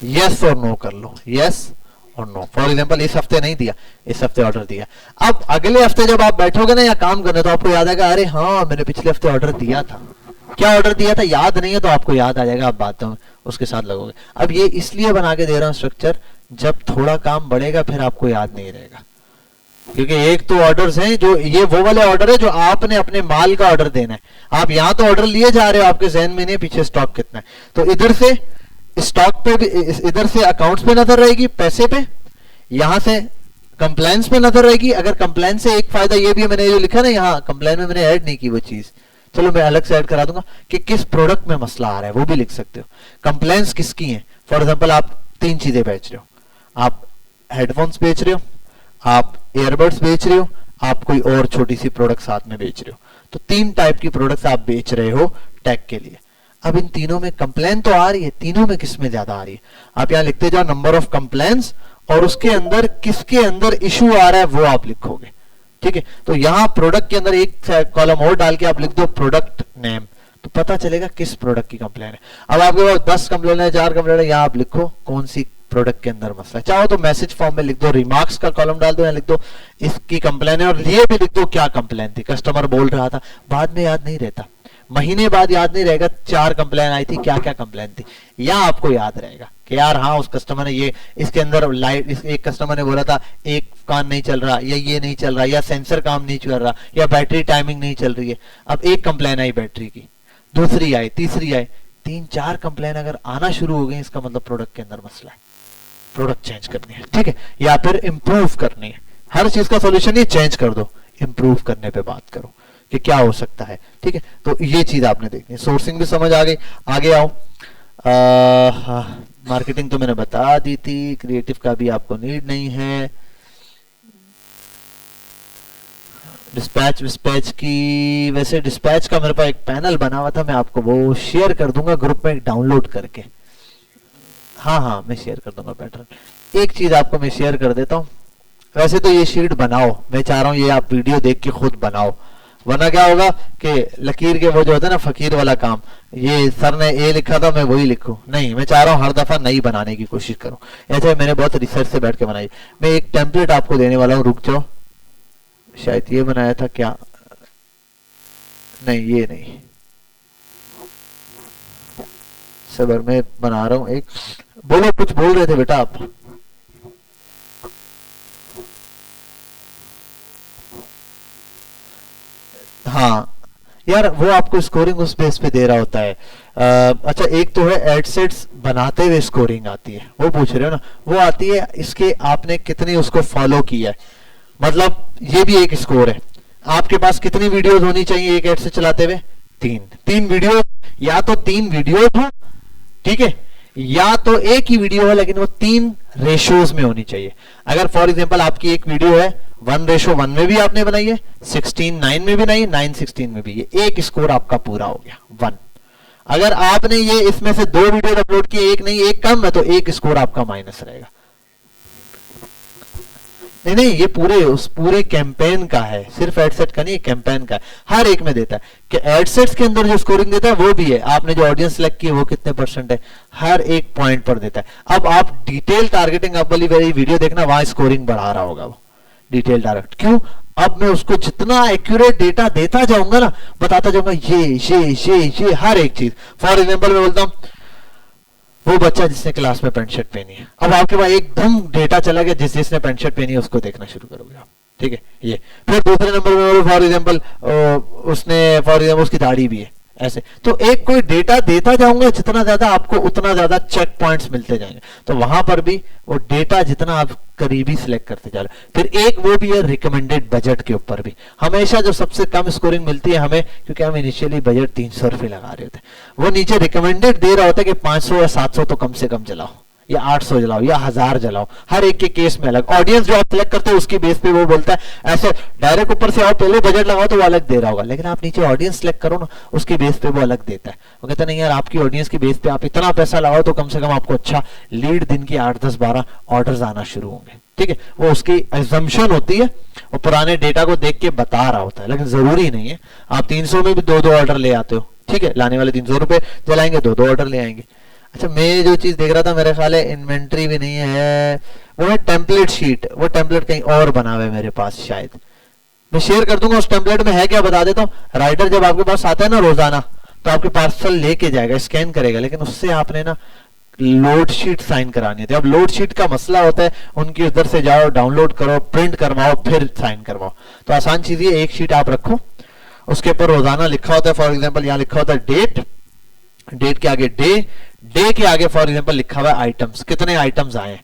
यस और नो कर लो, यस और नो। फॉर एग्जांपल इस हफ्ते नहीं दिया, इस हफ्ते ऑर्डर दिया, अब अगले हफ्ते जब आप बैठोगे ना या काम करने, तो आपको याद आएगा अरे हाँ मैंने पिछले हफ्ते ऑर्डर दिया था, क्या ऑर्डर दिया था याद नहीं है, तो आपको याद आ जाएगा, आप बातों उसके साथ लगोगे। अब ये इसलिए बना के दे रहा हूं स्ट्रक्चर, जब थोड़ा काम बढ़ेगा फिर आपको याद नहीं रहेगा, क्योंकि एक तो ऑर्डर्स हैं जो ये वो वाले ऑर्डर है जो आपने अपने माल का ऑर्डर देना है, आप यहां तो ऑर्डर लिए जा रहे हो, आपके जहन में नहीं पीछे स्टॉक कितना है, तो इधर से स्टॉक पे भी, इधर से अकाउंट्स पे नजर रहेगी, पैसे पे, यहां से कंप्लायंस पे नजर रहेगी। अगर कंप्लायंस से एक फायदा ये भी है, मैंने जो लिखा ना यहाँ कंप्लायंस में मैंने ऐड नहीं की वो चीज, चलो मैं अलग से ऐड करा दूंगा कि किस प्रोडक्ट में मसला आ रहा है, वो भी लिख सकते हो। कंप्लायंस किसकी है, फॉर एग्जाम्पल आप 3 चीजें बेच रहे हो, आप हेडफोन्स बेच रहे हो, आप ईयरबड्स बेच रहे हो, आप कोई और छोटी सी प्रोडक्ट साथ में बेच रहे हो, तो 3 टाइप की प्रोडक्ट्स आप बेच रहे हो टैग के लिए। अब इन तीनों में कंप्लेन तो आ रही है, तीनों में किस में ज्यादा आ रही है, आप यहां लिखते जाओ नंबर ऑफ कंप्लेंट्स और उसके अंदर किसके अंदर इशू आ रहा है वो आप लिखोगे, ठीक है। तो यहां प्रोडक्ट के अंदर एक कॉलम और डाल के आप लिख दो प्रोडक्ट नेम, तो पता चलेगा किस प्रोडक्ट की कंप्लेन है। अब आपके पास 10 कंप्लेन है, 4 कंप्लेन है, यहां आप लिखो कौन सी प्रोडक्ट के अंदर मसला है। चाहो तो मैसेज फॉर्म में लिख दो, रिमार्क्स का कॉलम डाल दो, या लिख दो इसकी कंप्लेन है, और ये भी लिख दो क्या कंप्लेन थी, कस्टमर बोल रहा था, बाद में याद नहीं रहता, महीने बाद याद नहीं रहेगा 4 कंप्लेन आई थी, क्या क्या कंप्लेन थी, या आपको याद रहेगा कि यार हाँ उस कस्टमर ने ये, इसके अंदर लाइट, एक कस्टमर ने बोला था एक कान नहीं चल रहा, या ये नहीं चल रहा, या सेंसर काम नहीं कर रहा, या बैटरी टाइमिंग नहीं चल रही है। अब एक कंप्लेन आई बैटरी की, दूसरी आई, तीसरी आई, 3-4 कंप्लेन अगर आना शुरू हो गई, इसका मतलब प्रोडक्ट के अंदर मसला है, प्रोडक्ट चेंज करनी है, ठीक है, या फिर इंप्रूव करनी है। हर चीज का सॉल्यूशन ये चेंज कर दो, इंप्रूव करने पे बात करो कि क्या हो सकता है, ठीक है। तो ये चीज आपने देखनी है। सोर्सिंग भी समझ आ गई, आगे आओ। मार्केटिंग तो मैंने बता दी थी, क्रिएटिव का भी आपको नीड नहीं है। डिस्पैच की, वैसे डिस्पैच का मेरे पास एक पैनल बना हुआ था, मैं आपको वो शेयर कर दूंगा ग्रुप में डाउनलोड करके, हाँ मैं शेयर कर दूंगा पैटर्न। एक चीज आपको मैं शेयर कर देता हूँ, वैसे तो ये शीट बनाओ, मैं चाह रहा हूँ ये आप वीडियो देख के खुद बनाओ, वरना क्या होगा कि लकीर के वो जो होता है ना फकीर वाला काम, ये सर ने ए लिखा था मैं वही लिखूं, नहीं, मैं चाह रहा हूँ हर दफा नई बनाने की कोशिश करूं। ऐसे मैंने बहुत रिसर्च से बैठ के बनाई। मैं एक टेम्पलेट आपको देने वाला हूँ, रुक जाओ, शायद ये बनाया था क्या, नहीं ये नहीं, से बार मैं बना रहा हूँ एक, बोलो कुछ बोल रहे थे बेटा आप। हाँ यार वो आपको स्कोरिंग उस बेस पे दे रहा होता है। अच्छा एक तो है एडसेट्स बनाते हुए स्कोरिंग आती है, वो पूछ रहे हो ना, वो आती है इसके आपने कितनी उसको फॉलो किया है, मतलब ये भी एक स्कोर है। आपके पास कितनी वीडियोस होनी चाहिए एक एड से चलाते हुए, तीन वीडियो, या तो 3 वीडियोस हो, ठीक है, या तो एक ही वीडियो है लेकिन वो 3 रेशियोज में होनी चाहिए। अगर फॉर एग्जांपल आपकी एक वीडियो है 1:1 में भी आपने बनाई है, 16:9 में भी बनाई है, 9:16 में भी, ये एक स्कोर आपका पूरा हो गया 1। अगर आपने ये इसमें से 2 वीडियो अपलोड किए, एक नहीं एक कम है, तो एक स्कोर आपका माइनस रहेगा। नहीं ये पूरे कैंपेन का है, सिर्फ एडसेट का नहीं, कैंपेन का है, हर एक में देता है कि एडसेट्स के अंदर जो स्कोरिंग देता है वो भी है, आपने जो ऑडियंस सेलेक्ट की है वो कितने % है, हर एक पॉइंट पर देता है। अब आप डिटेल टारगेटिंग अब वाली वीडियो देखना, वहां स्कोरिंग बढ़ा रहा होगा वो डिटेल टारगेट। क्यों? अब मैं उसको जितना एक्यूरेट डेटा देता जाऊंगा ना, बताता जाऊंगा ये हर एक चीज। फॉर एग्जाम्पल मैं बोलता हूं वो बच्चा जिसने क्लास में पैंट शर्ट पहनी है, अब आपके पास एकदम डेटा चला गया जिसने पैंट शर्ट पहनी है उसको देखना शुरू करोगे आप, ठीक है ये। फिर दूसरे नंबर में फॉर एग्जांपल उसकी दाढ़ी भी है, ऐसे। तो एक कोई डेटा देता जाऊंगा, जितना ज्यादा आपको उतना ज्यादा चेक पॉइंट्स मिलते जाएंगे। तो वहां पर भी वो डेटा जितना आप करीबी सिलेक्ट करते जा रहे हो। फिर एक वो भी है रिकमेंडेड बजट के ऊपर भी, हमेशा जो सबसे कम स्कोरिंग मिलती है हमें, क्योंकि हम इनिशियली बजट 300 रुपए लगा रहे होते, वो नीचे रिकमेंडेड दे रहा होता है कि 500 या 700 तो कम से कम चलाओ, या 800 जलाओ या 1000 जलाओ, हर एक के केस में अलग। ऑडियंस जो आप सिलेक्ट करते हो उसकी बेस पे वो बोलता है। ऐसे डायरेक्ट ऊपर से आओ पहले बजट लगाओ तो वो अलग दे रहा होगा, लेकिन आप नीचे ऑडियंस सिलेक्ट करो ना, उसकी बेस पे वो अलग देता है। वो कहता है नहीं यार आपकी ऑडियंस की बेस पे आप इतना पैसा लगाओ तो कम से कम आपको अच्छा लीड दिन की 8, 10, 12 ऑर्डर्स आना शुरू होंगे, ठीक है। वो उसकी एजम्पशन होती है, वो पुराने डेटा को देख के बता रहा होता है, लेकिन जरूरी नहीं है। आप 300 में भी 2-2 ऑर्डर ले आते हो, ठीक है, लाने वाले 300 रुपए जलाएंगे, 2-2 ऑर्डर ले आएंगे। अच्छा मैं जो चीज देख रहा था, मेरे ख्याल है इन्वेंट्री भी नहीं है, वो है टेम्पलेट शीट। वो टेम्पलेट कहीं और बना हुआ है मेरे पास, शायद मैं शेयर कर दूंगा। उस टेम्पलेट में है क्या बता देता हूँ। राइडर जब आपके पास आता है ना रोजाना, तो आपके पार्सल लेके जाएगा, स्कैन करेगा, लेकिन उससे आपने ना लोड शीट साइन करानी थी। अब लोड शीट का मसला होता है, उनकी उधर से जाओ, डाउनलोड करो, प्रिंट करवाओ, फिर साइन करवाओ। तो आसान चीज ये, एक शीट आप रखो, उसके ऊपर रोजाना लिखा होता है। फॉर एग्जाम्पल यहाँ लिखा होता है डेट, डेट के आगे डे, डे के आगे फॉर एग्जांपल लिखा हुआ है आइटम्स, कितने आइटम्स आए,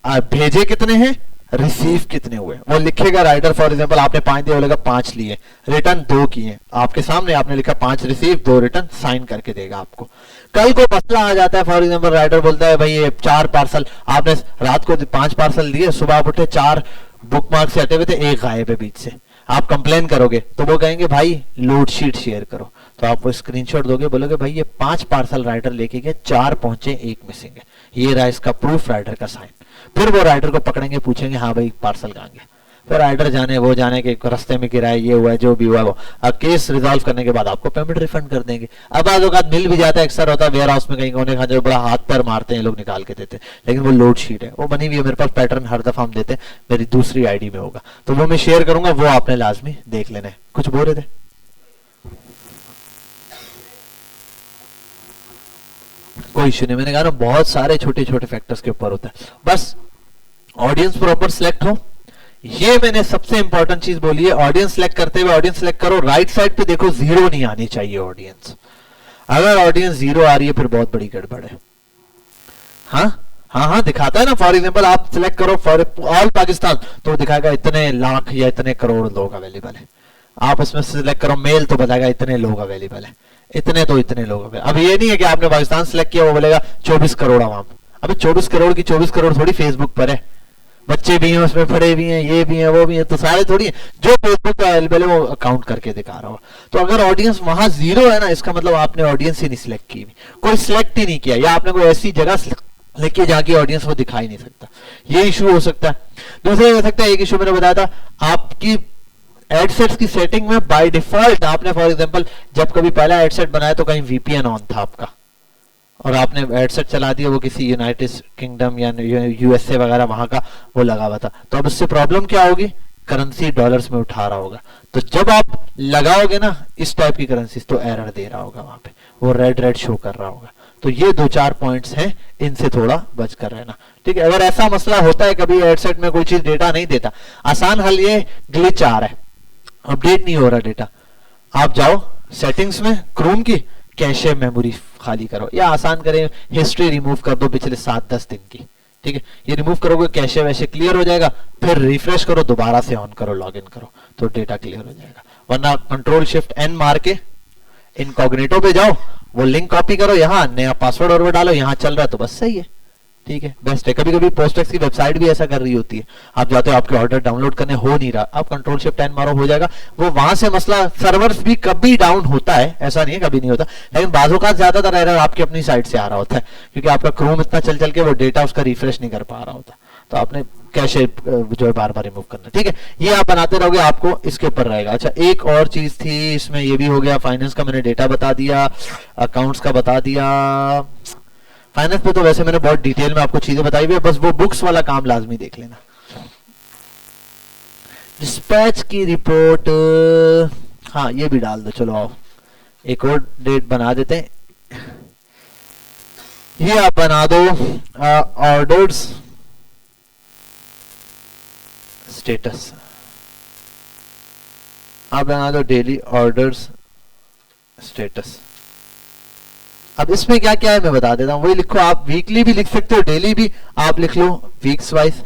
भेजे कितने हैं, रिसीव कितने हुए, वो लिखेगा राइडर। फॉर एग्जांपल आपने 5 दिए, बोलेगा 5 लिए, रिटर्न 2 किए, आपके सामने आपने लिखा 5 रिसीव 2 रिटर्न, साइन करके देगा आपको। कल को मसला आ जाता है, फॉर एग्जांपल राइडर बोलता है भाई ये 4 पार्सल आपने रात को 5 पार्सल दिए, सुबह आप उठे 4 बुक मार्क से हटे हुए थे, 1 गायब है बीच से। आप कंप्लेन करोगे तो वो कहेंगे भाई लोड शीट शेयर करो, तो आप वो स्क्रीनशॉट दोगे, बोलोगे भाई ये 5 पार्सल राइडर लेके गए, 4 पहुंचे, 1 मिसिंग है, ये रहा इसका प्रूफ, राइडर का साइन। फिर वो राइडर को पकड़ेंगे, पूछेंगे हाँ भाई पार्सल कहाँ गया, फिर राइडर जाने वो जाने के रास्ते में किराया ये हुआ है, जो भी हुआ वो। अब केस रिजॉल्व करने के बाद आपको पेमेंट रिफंड कर देंगे। अब आज औकात मिल भी जाता है, अक्सर होता है वेयर हाउस में कहीं कोने खा जो बड़ा हाथ पैर मारते हैं लोग, निकाल के देते हैं, लेकिन वो लोड शीट है, वो बनी हुई है मेरे पास, पैटर्न हर दफा हम देते हैं, मेरी दूसरी आईडी में होगा, तो वो मैं शेयर करूंगा, वो आपने लाजमी देख लेना है। कुछ बोल रहे थे? कोई इश्यू नहीं, मैंने कहा ना बहुत सारे छोटे छोटे फैक्टर्स के ऊपर होता है, बस ऑडियंस प्रॉपर सिलेक्ट हो। ये मैंने सबसे इंपॉर्टेंट चीज बोली है, ऑडियंस सिलेक्ट करते हुए ऑडियंस सिलेक्ट करो, राइट साइड पे देखो 0 नहीं आनी चाहिए ऑडियंस। अगर ऑडियंस 0 आ रही है फिर बहुत बड़ी गड़बड़ है। हाँ दिखाता है ना, फॉर एग्जांपल आप सिलेक्ट करो फॉर ऑल पाकिस्तान, तो दिखाएगा इतने लाख या इतने करोड़ लोग अवेलेबल है। आप उसमें सिलेक्ट करो मेल, तो बताएगा इतने लोग अवेलेबल है, इतने तो इतने लोग अवेलेबल। अब ये नहीं है कि आपने पाकिस्तान सिलेक्ट किया, वो बोलेगा 24 करोड़ आवाम। अबे 24 करोड़ की 24 करोड़ थोड़ी फेसबुक पर है, बच्चे भी हैं उसमें, पढ़े भी हैं, ये भी हैं, वो भी हैं, तो सारे थोड़ी हैं। जो फेसबुक पे अवेलेबल है वो अकाउंट करके दिखा रहा हो। तो अगर ऑडियंस वहां 0 है ना, इसका मतलब आपने ऑडियंस ही नहीं सिलेक्ट की, कोई सिलेक्ट ही नहीं किया, या आपने कोई ऐसी जगह लेके जाके ऑडियंस वो दिखा ही नहीं सकता, ये इशू हो सकता है। दूसरा हो सकता है, एक इशू मैंने बताया था, आपकी एडसेट्स की सेटिंग में बाय डिफॉल्ट आपने फॉर एग्जांपल जब कभी पहला एडसेट बनाया तो कहीं वीपीएन ऑन था आपका, और आपने एडसेट चला दिया, वो किसी यूनाइटेड किंगडम या यूएसए वगैरह वहां का वो लगा हुआ था, तो अब इससे प्रॉब्लम क्या होगी, करेंसी डॉलर्स में उठा रहा होगा। तो जब आप लगाओगे ना इस टाइप की करेंसी, तो एरर दे रहा होगा वहां पे, वो रेड शो कर रहा होगा। तो ये 2-4 पॉइंट्स हैं, इनसे थोड़ा बच कर रहना, ठीक है। अगर ऐसा मसला होता है कभी एडसेट में कोई चीज डेटा नहीं देता, आसान हल ये ग्लिच आ रहा है, अपडेट नहीं हो रहा डेटा, आप जाओ सेटिंग्स में क्रोम की, कैशे मेमोरी खाली करो, या आसान करें हिस्ट्री रिमूव कर दो पिछले 7-10 दिन की, ठीक है। ये रिमूव करोगे कैशे वैसे क्लियर हो जाएगा, फिर रिफ्रेश करो, दोबारा से ऑन करो, लॉगिन करो, तो डेटा क्लियर हो जाएगा। वरना कंट्रोल शिफ्ट एन मार के इनकॉग्निटो पे जाओ, वो लिंक कॉपी करो, यहाँ नया पासवर्ड और डालो, यहाँ चल रहा है तो बस सही है, ठीक है, बेस्ट है। कभी कभी पोस्टेक्स की वेबसाइट भी ऐसा कर रही होती है, आप जाते हो आपके ऑर्डर डाउनलोड करने, हो नहीं रहा, आप कंट्रोल शिफ्ट एन मारो, हो जाएगा। वो वहां से मसला, सर्वर्स भी कभी डाउन होता है, ऐसा नहीं है कभी नहीं होता, लेकिन बाजू का ज्यादातर एरर आपकी अपनी साइड से आ रहा होता है, क्योंकि आपका क्रोम इतना चल चल के वो डेटा उसका रिफ्रेश नहीं कर पा रहा होता, तो आपने कैशे जो है बार बार रिमूव करना, ठीक है। ये आप बनाते रहोगे, आपको इसके ऊपर रहेगा। अच्छा, एक और चीज थी इसमें, ये भी हो गया, फाइनेंस का मैंने डेटा बता दिया, अकाउंट्स का बता दिया, फाइनेंस पे तो वैसे मैंने बहुत डिटेल में आपको चीजें बताई हुई है, बस वो बुक्स वाला काम लाजमी देख लेना। डिस्पैच की रिपोर्ट, हाँ ये भी डाल दो, चलो आओ एक और डेट बना देते हैं, ये आप बना दो ऑर्डर्स स्टेटस, आप बना दो डेली ऑर्डर्स स्टेटस। अब इसमें क्या क्या है मैं बता देता हूं, वही लिखो, आप वीकली भी लिख सकते हो, डेली भी आप लिख लो, वीक्स वाइज,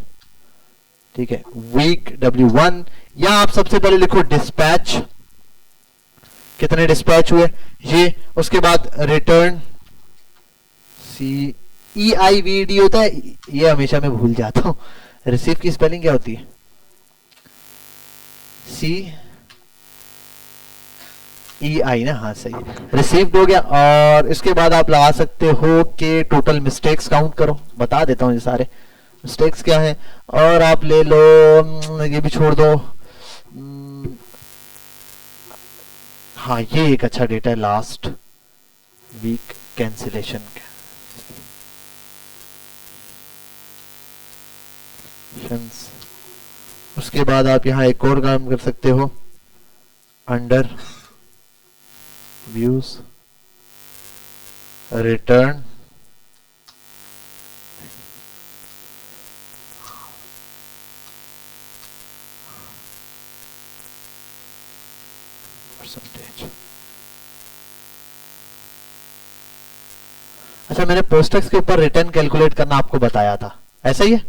ठीक है, वीक W1, या आप सबसे पहले लिखो डिस्पैच, कितने डिस्पैच हुए ये, उसके बाद रिटर्न CEIVD होता है, ये हमेशा मैं भूल जाता हूं, रिसीव की स्पेलिंग क्या होती है, CEI ना, हाँ सही, रिसीव्ड हो गया। और इसके बाद आप लगा सकते हो कि टोटल मिस्टेक्स काउंट करो, बता देता हूँ ये सारे मिस्टेक्स क्या है, और आप ले लो, ये भी छोड़ दो, हाँ ये एक अच्छा डेटा है, लास्ट वीक कैंसिलेशन का, उसके बाद आप यहाँ एक और काम कर सकते हो, अंडर व्यूज रिटर्न परसेंटेज। अच्छा, मैंने पोस्टेक्स के ऊपर रिटर्न कैलकुलेट करना आपको बताया था, ऐसा ही है,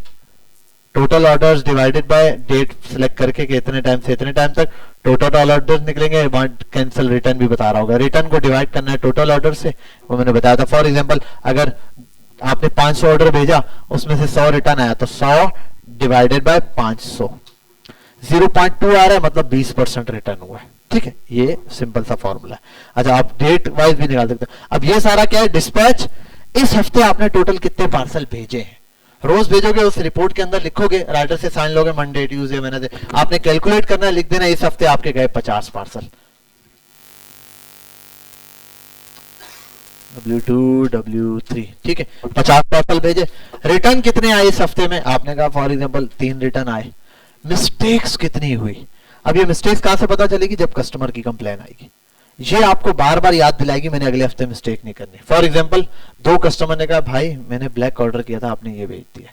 total orders divided by date select करके कि इतने टाइम से इतने टाइम तक टोटल ऑर्डर्स निकलेंगे, कैंसिल रिटर्न भी बता रहा होगा, रिटर्न को डिवाइड करना है टोटल ऑर्डर से, वो मैंने बताया था। फॉर एग्जांपल अगर आपने 500 ऑर्डर भेजा, उसमें से 100 रिटर्न आया, तो 100 डिवाइडेड बाय 500, 0.2 आ रहा है, मतलब 20% रिटर्न हुआ है, ठीक है, ये सिंपल सा फॉर्मूला है। अच्छा, आप डेट वाइज भी निकाल सकते हैं। अब ये सारा क्या है, डिस्पैच, इस हफ्ते आपने टोटल कितने पार्सल भेजे हैं, रोज भेजोगे, उस रिपोर्ट के अंदर लिखोगे, राइटर से साइन लोगे, मंडे ट्यूसडे वेडनेसडे, आपने कैलकुलेट करना है, लिख देना इस हफ्ते आपके गए 50 पार्सल, W2 W3, ठीक है, 50 पार्सल भेजे। रिटर्न कितने आए इस हफ्ते में, आपने कहा फॉर एग्जांपल 3 रिटर्न आए। मिस्टेक्स कितनी हुई, अब ये मिस्टेक्स कहां से पता चलेगी, जब कस्टमर की कंप्लेन आएगी, ये आपको बार बार याद दिलाएगी मैंने अगले हफ्ते मिस्टेक नहीं करनी। फॉर एग्जांपल 2 कस्टमर ने कहा भाई मैंने ब्लैक ऑर्डर किया था, आपने ये भेज दिया,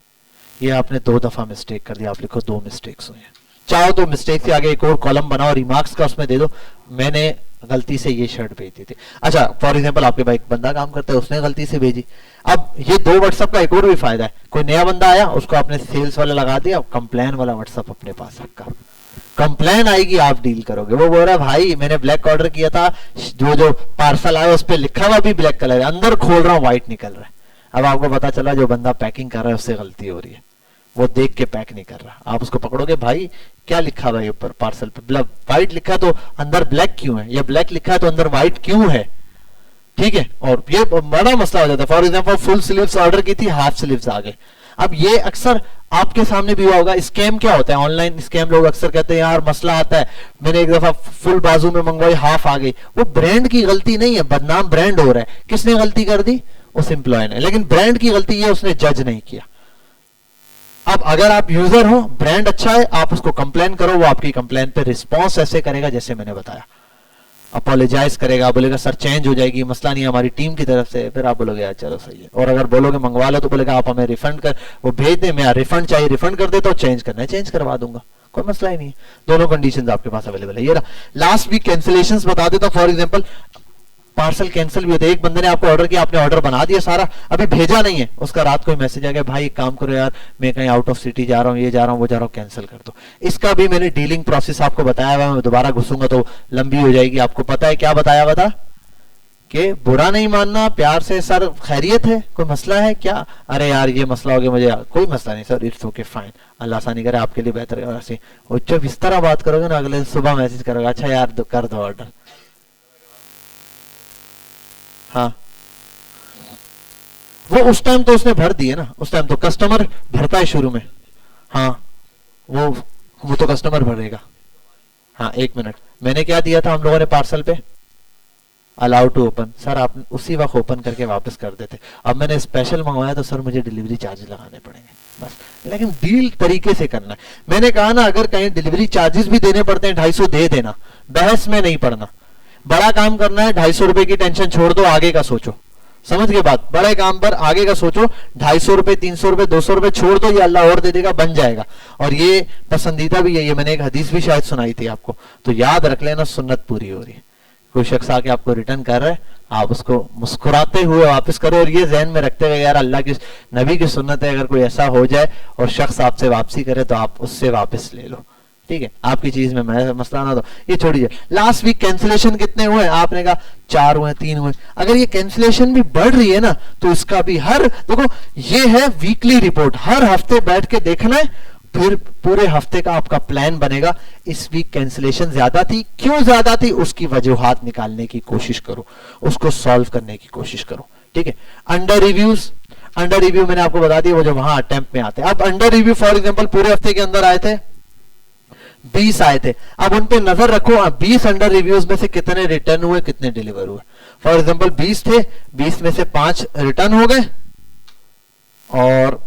ये आपने 2 दफा मिस्टेक कर दिया, आप लिखो 2 मिस्टेक्स हुई हैं। चाहो तो मिस्टेक से आगे एक और कॉलम बनाओ, रिमार्क्स का, उसमें दे दो मैंने गलती से ये शर्ट भेज दी थी। अच्छा, फॉर एग्जांपल आपके भाई एक बंदा काम करता है, उसने गलती से भेजी। अब ये 2 व्हाट्सएप का एक और भी फायदा है, कोई नया बंदा आया, उसको आपने सेल्स वाला लगा दिया, कंप्लेन वाला व्हाट्सएप अपने पास रखा, कंप्लेन आएगी आप डील करोगे। वो बोल रहा है भाई मैंने ब्लैक ऑर्डर किया था, जो पार्सल आया उस पर लिखा हुआ भी ब्लैक कलर है, अंदर खोल रहा हूँ व्हाइट निकल रहा है। अब आपको पता चला जो बंदा पैकिंग कर रहा है उससे गलती हो रही है, वो देख के पैक नहीं कर रहा। आप उसको पकड़ोगे, भाई क्या लिखा हुआ है ऊपर पार्सल पे, व्हाइट लिखा है तो अंदर ब्लैक क्यों है, या ब्लैक लिखा है तो अंदर व्हाइट क्यों है, ठीक है। और ये बड़ा मसला हो जाता है। For example full sleeves order की थी, हाफ स्लीव्स आ गए। अब ये अक्सर आपके सामने भी हुआ होगा। स्कैम क्या होता है, ऑनलाइन स्कैम, लोग अक्सर कहते हैं यार मसला आता है, मैंने एक दफा फुल बाजू में मंगवाई, हाफ आ गई। वो ब्रांड की गलती नहीं है, बदनाम ब्रांड हो रहा है। किसने गलती कर दी, उस एम्प्लॉय ने, लेकिन ब्रांड की गलती है उसने जज नहीं किया। अब अगर आप यूजर हो, ब्रांड अच्छा है, आप उसको कंप्लेन करो, वो आपकी कंप्लेन पे रिस्पॉन्स ऐसे करेगा जैसे मैंने बताया। अपोलोजाइज करेगा, बोलेगा सर चेंज हो जाएगी, मसला नहीं है, हमारी टीम की तरफ से, फिर आप बोलोगे यार चलो सही है। और अगर बोलोगे मंगवा लो तो बोलेगा आप हमें रिफंड कर, वो भेज दे, मैं रिफंड चाहिए रिफंड कर देता हूँ, चेंज करना है चेंज करवा दूंगा, कोई मसला ही नहीं है। दोनों कंडीशंस आपके पास अवेलेबल है। ये रहा लास्ट वीक कैंसिलेशंस बता देता हूं। फॉर एग्जांपल पार्सल कैंसिल भी होते हैं। एक बंदे ने आपको ऑर्डर किया, आपने ऑर्डर बना दिया सारा, अभी भेजा नहीं है, उसका रात को मैसेज आ गया भाई एक काम करो यार, मैं कहीं आउट ऑफ सिटी जा रहा हूँ, ये जा रहा हूँ वो जा रहा हूँ, कैंसिल कर दो। इसका भी मैंने डीलिंग प्रोसेस आपको बताया हुआ, मैं दोबारा घुसूंगा तो लंबी हो जाएगी। आपको पता है क्या बताया हुआ था कि बुरा नहीं मानना, प्यार से सर खैरियत है, कोई मसला है क्या, अरे यार ये मसला हो गया मुझे, कोई मसला नहीं सर, इट्स ओके फाइन, अल्लाह आसानी करे, आपके लिए बेहतर है। ऐसे जब इस तरह बात करोगे ना, अगले सुबह मैसेज करोगे अच्छा यार कर दो ऑर्डर। हाँ वो उस टाइम तो उसने भर दिए ना, उस टाइम तो कस्टमर भरता है शुरू में। हाँ वो तो कस्टमर भरेगा। हाँ एक मिनट, मैंने क्या दिया था हम लोगों ने पार्सल पे, अलाउ टू ओपन, सर आप उसी वक्त ओपन करके वापस कर देते। अब मैंने स्पेशल मंगवाया तो सर मुझे डिलीवरी चार्ज लगाने पड़ेंगे बस, लेकिन डील तरीके से करना है। मैंने कहा ना अगर कहीं डिलीवरी चार्जेस भी देने पड़ते हैं 250 दे देना, बहस में नहीं पड़ना। बड़ा काम करना है 250 रुपए की टेंशन छोड़ दो, आगे का सोचो, समझ के बात, बड़े काम पर आगे का सोचो। 250 रुपए 300 रुपए 200 रुपए छोड़ दो, ये अल्लाह और दे देगा, बन जाएगा। और ये पसंदीदा भी है, ये मैंने एक हदीस भी शायद सुनाई थी आपको, तो याद रख लेना, सुन्नत पूरी हो रही है। कोई शख्स आके आपको रिटर्न कर रहा है, आप उसको मुस्कुराते हुए वापस करो, और ये जहन में रखते हुए यार अल्लाह की नबी की सुन्नत है, अगर कोई ऐसा हो जाए और शख्स आपसे वापसी करे तो आप उससे वापस ले लो, ठीक है, आपकी चीज में मैं मसला ना, तो ये छोड़िए। लास्ट वीक कैंसिलेशन कितने हुए, आपने कहा 4 हुए 3 हुए। अगर ये कैंसिलेशन भी बढ़ रही है ना तो इसका भी हर देखो, ये है वीकली रिपोर्ट, हर हफ्ते बैठ के देखना है, फिर पूरे हफ्ते का आपका प्लान बनेगा। इस वीक कैंसिलेशन ज्यादा थी, क्यों ज्यादा थी, उसकी वजूहात निकालने की कोशिश करो, उसको सॉल्व करने की कोशिश करो, ठीक है। अंडर रिव्यूज, अंडर रिव्यू मैंने आपको बता दिया, वो जो वहां अटेम्प्ट में आते हैं। अब अंडर रिव्यू फॉर एग्जांपल पूरे हफ्ते के अंदर आए थे 20 आए थे, अब उन पे नजर रखो 20 अंडर रिव्यूज में से कितने रिटर्न हुए, कितने डिलीवर हुए। फॉर एग्जांपल 20 थे, 20 में से 5 रिटर्न हो गए और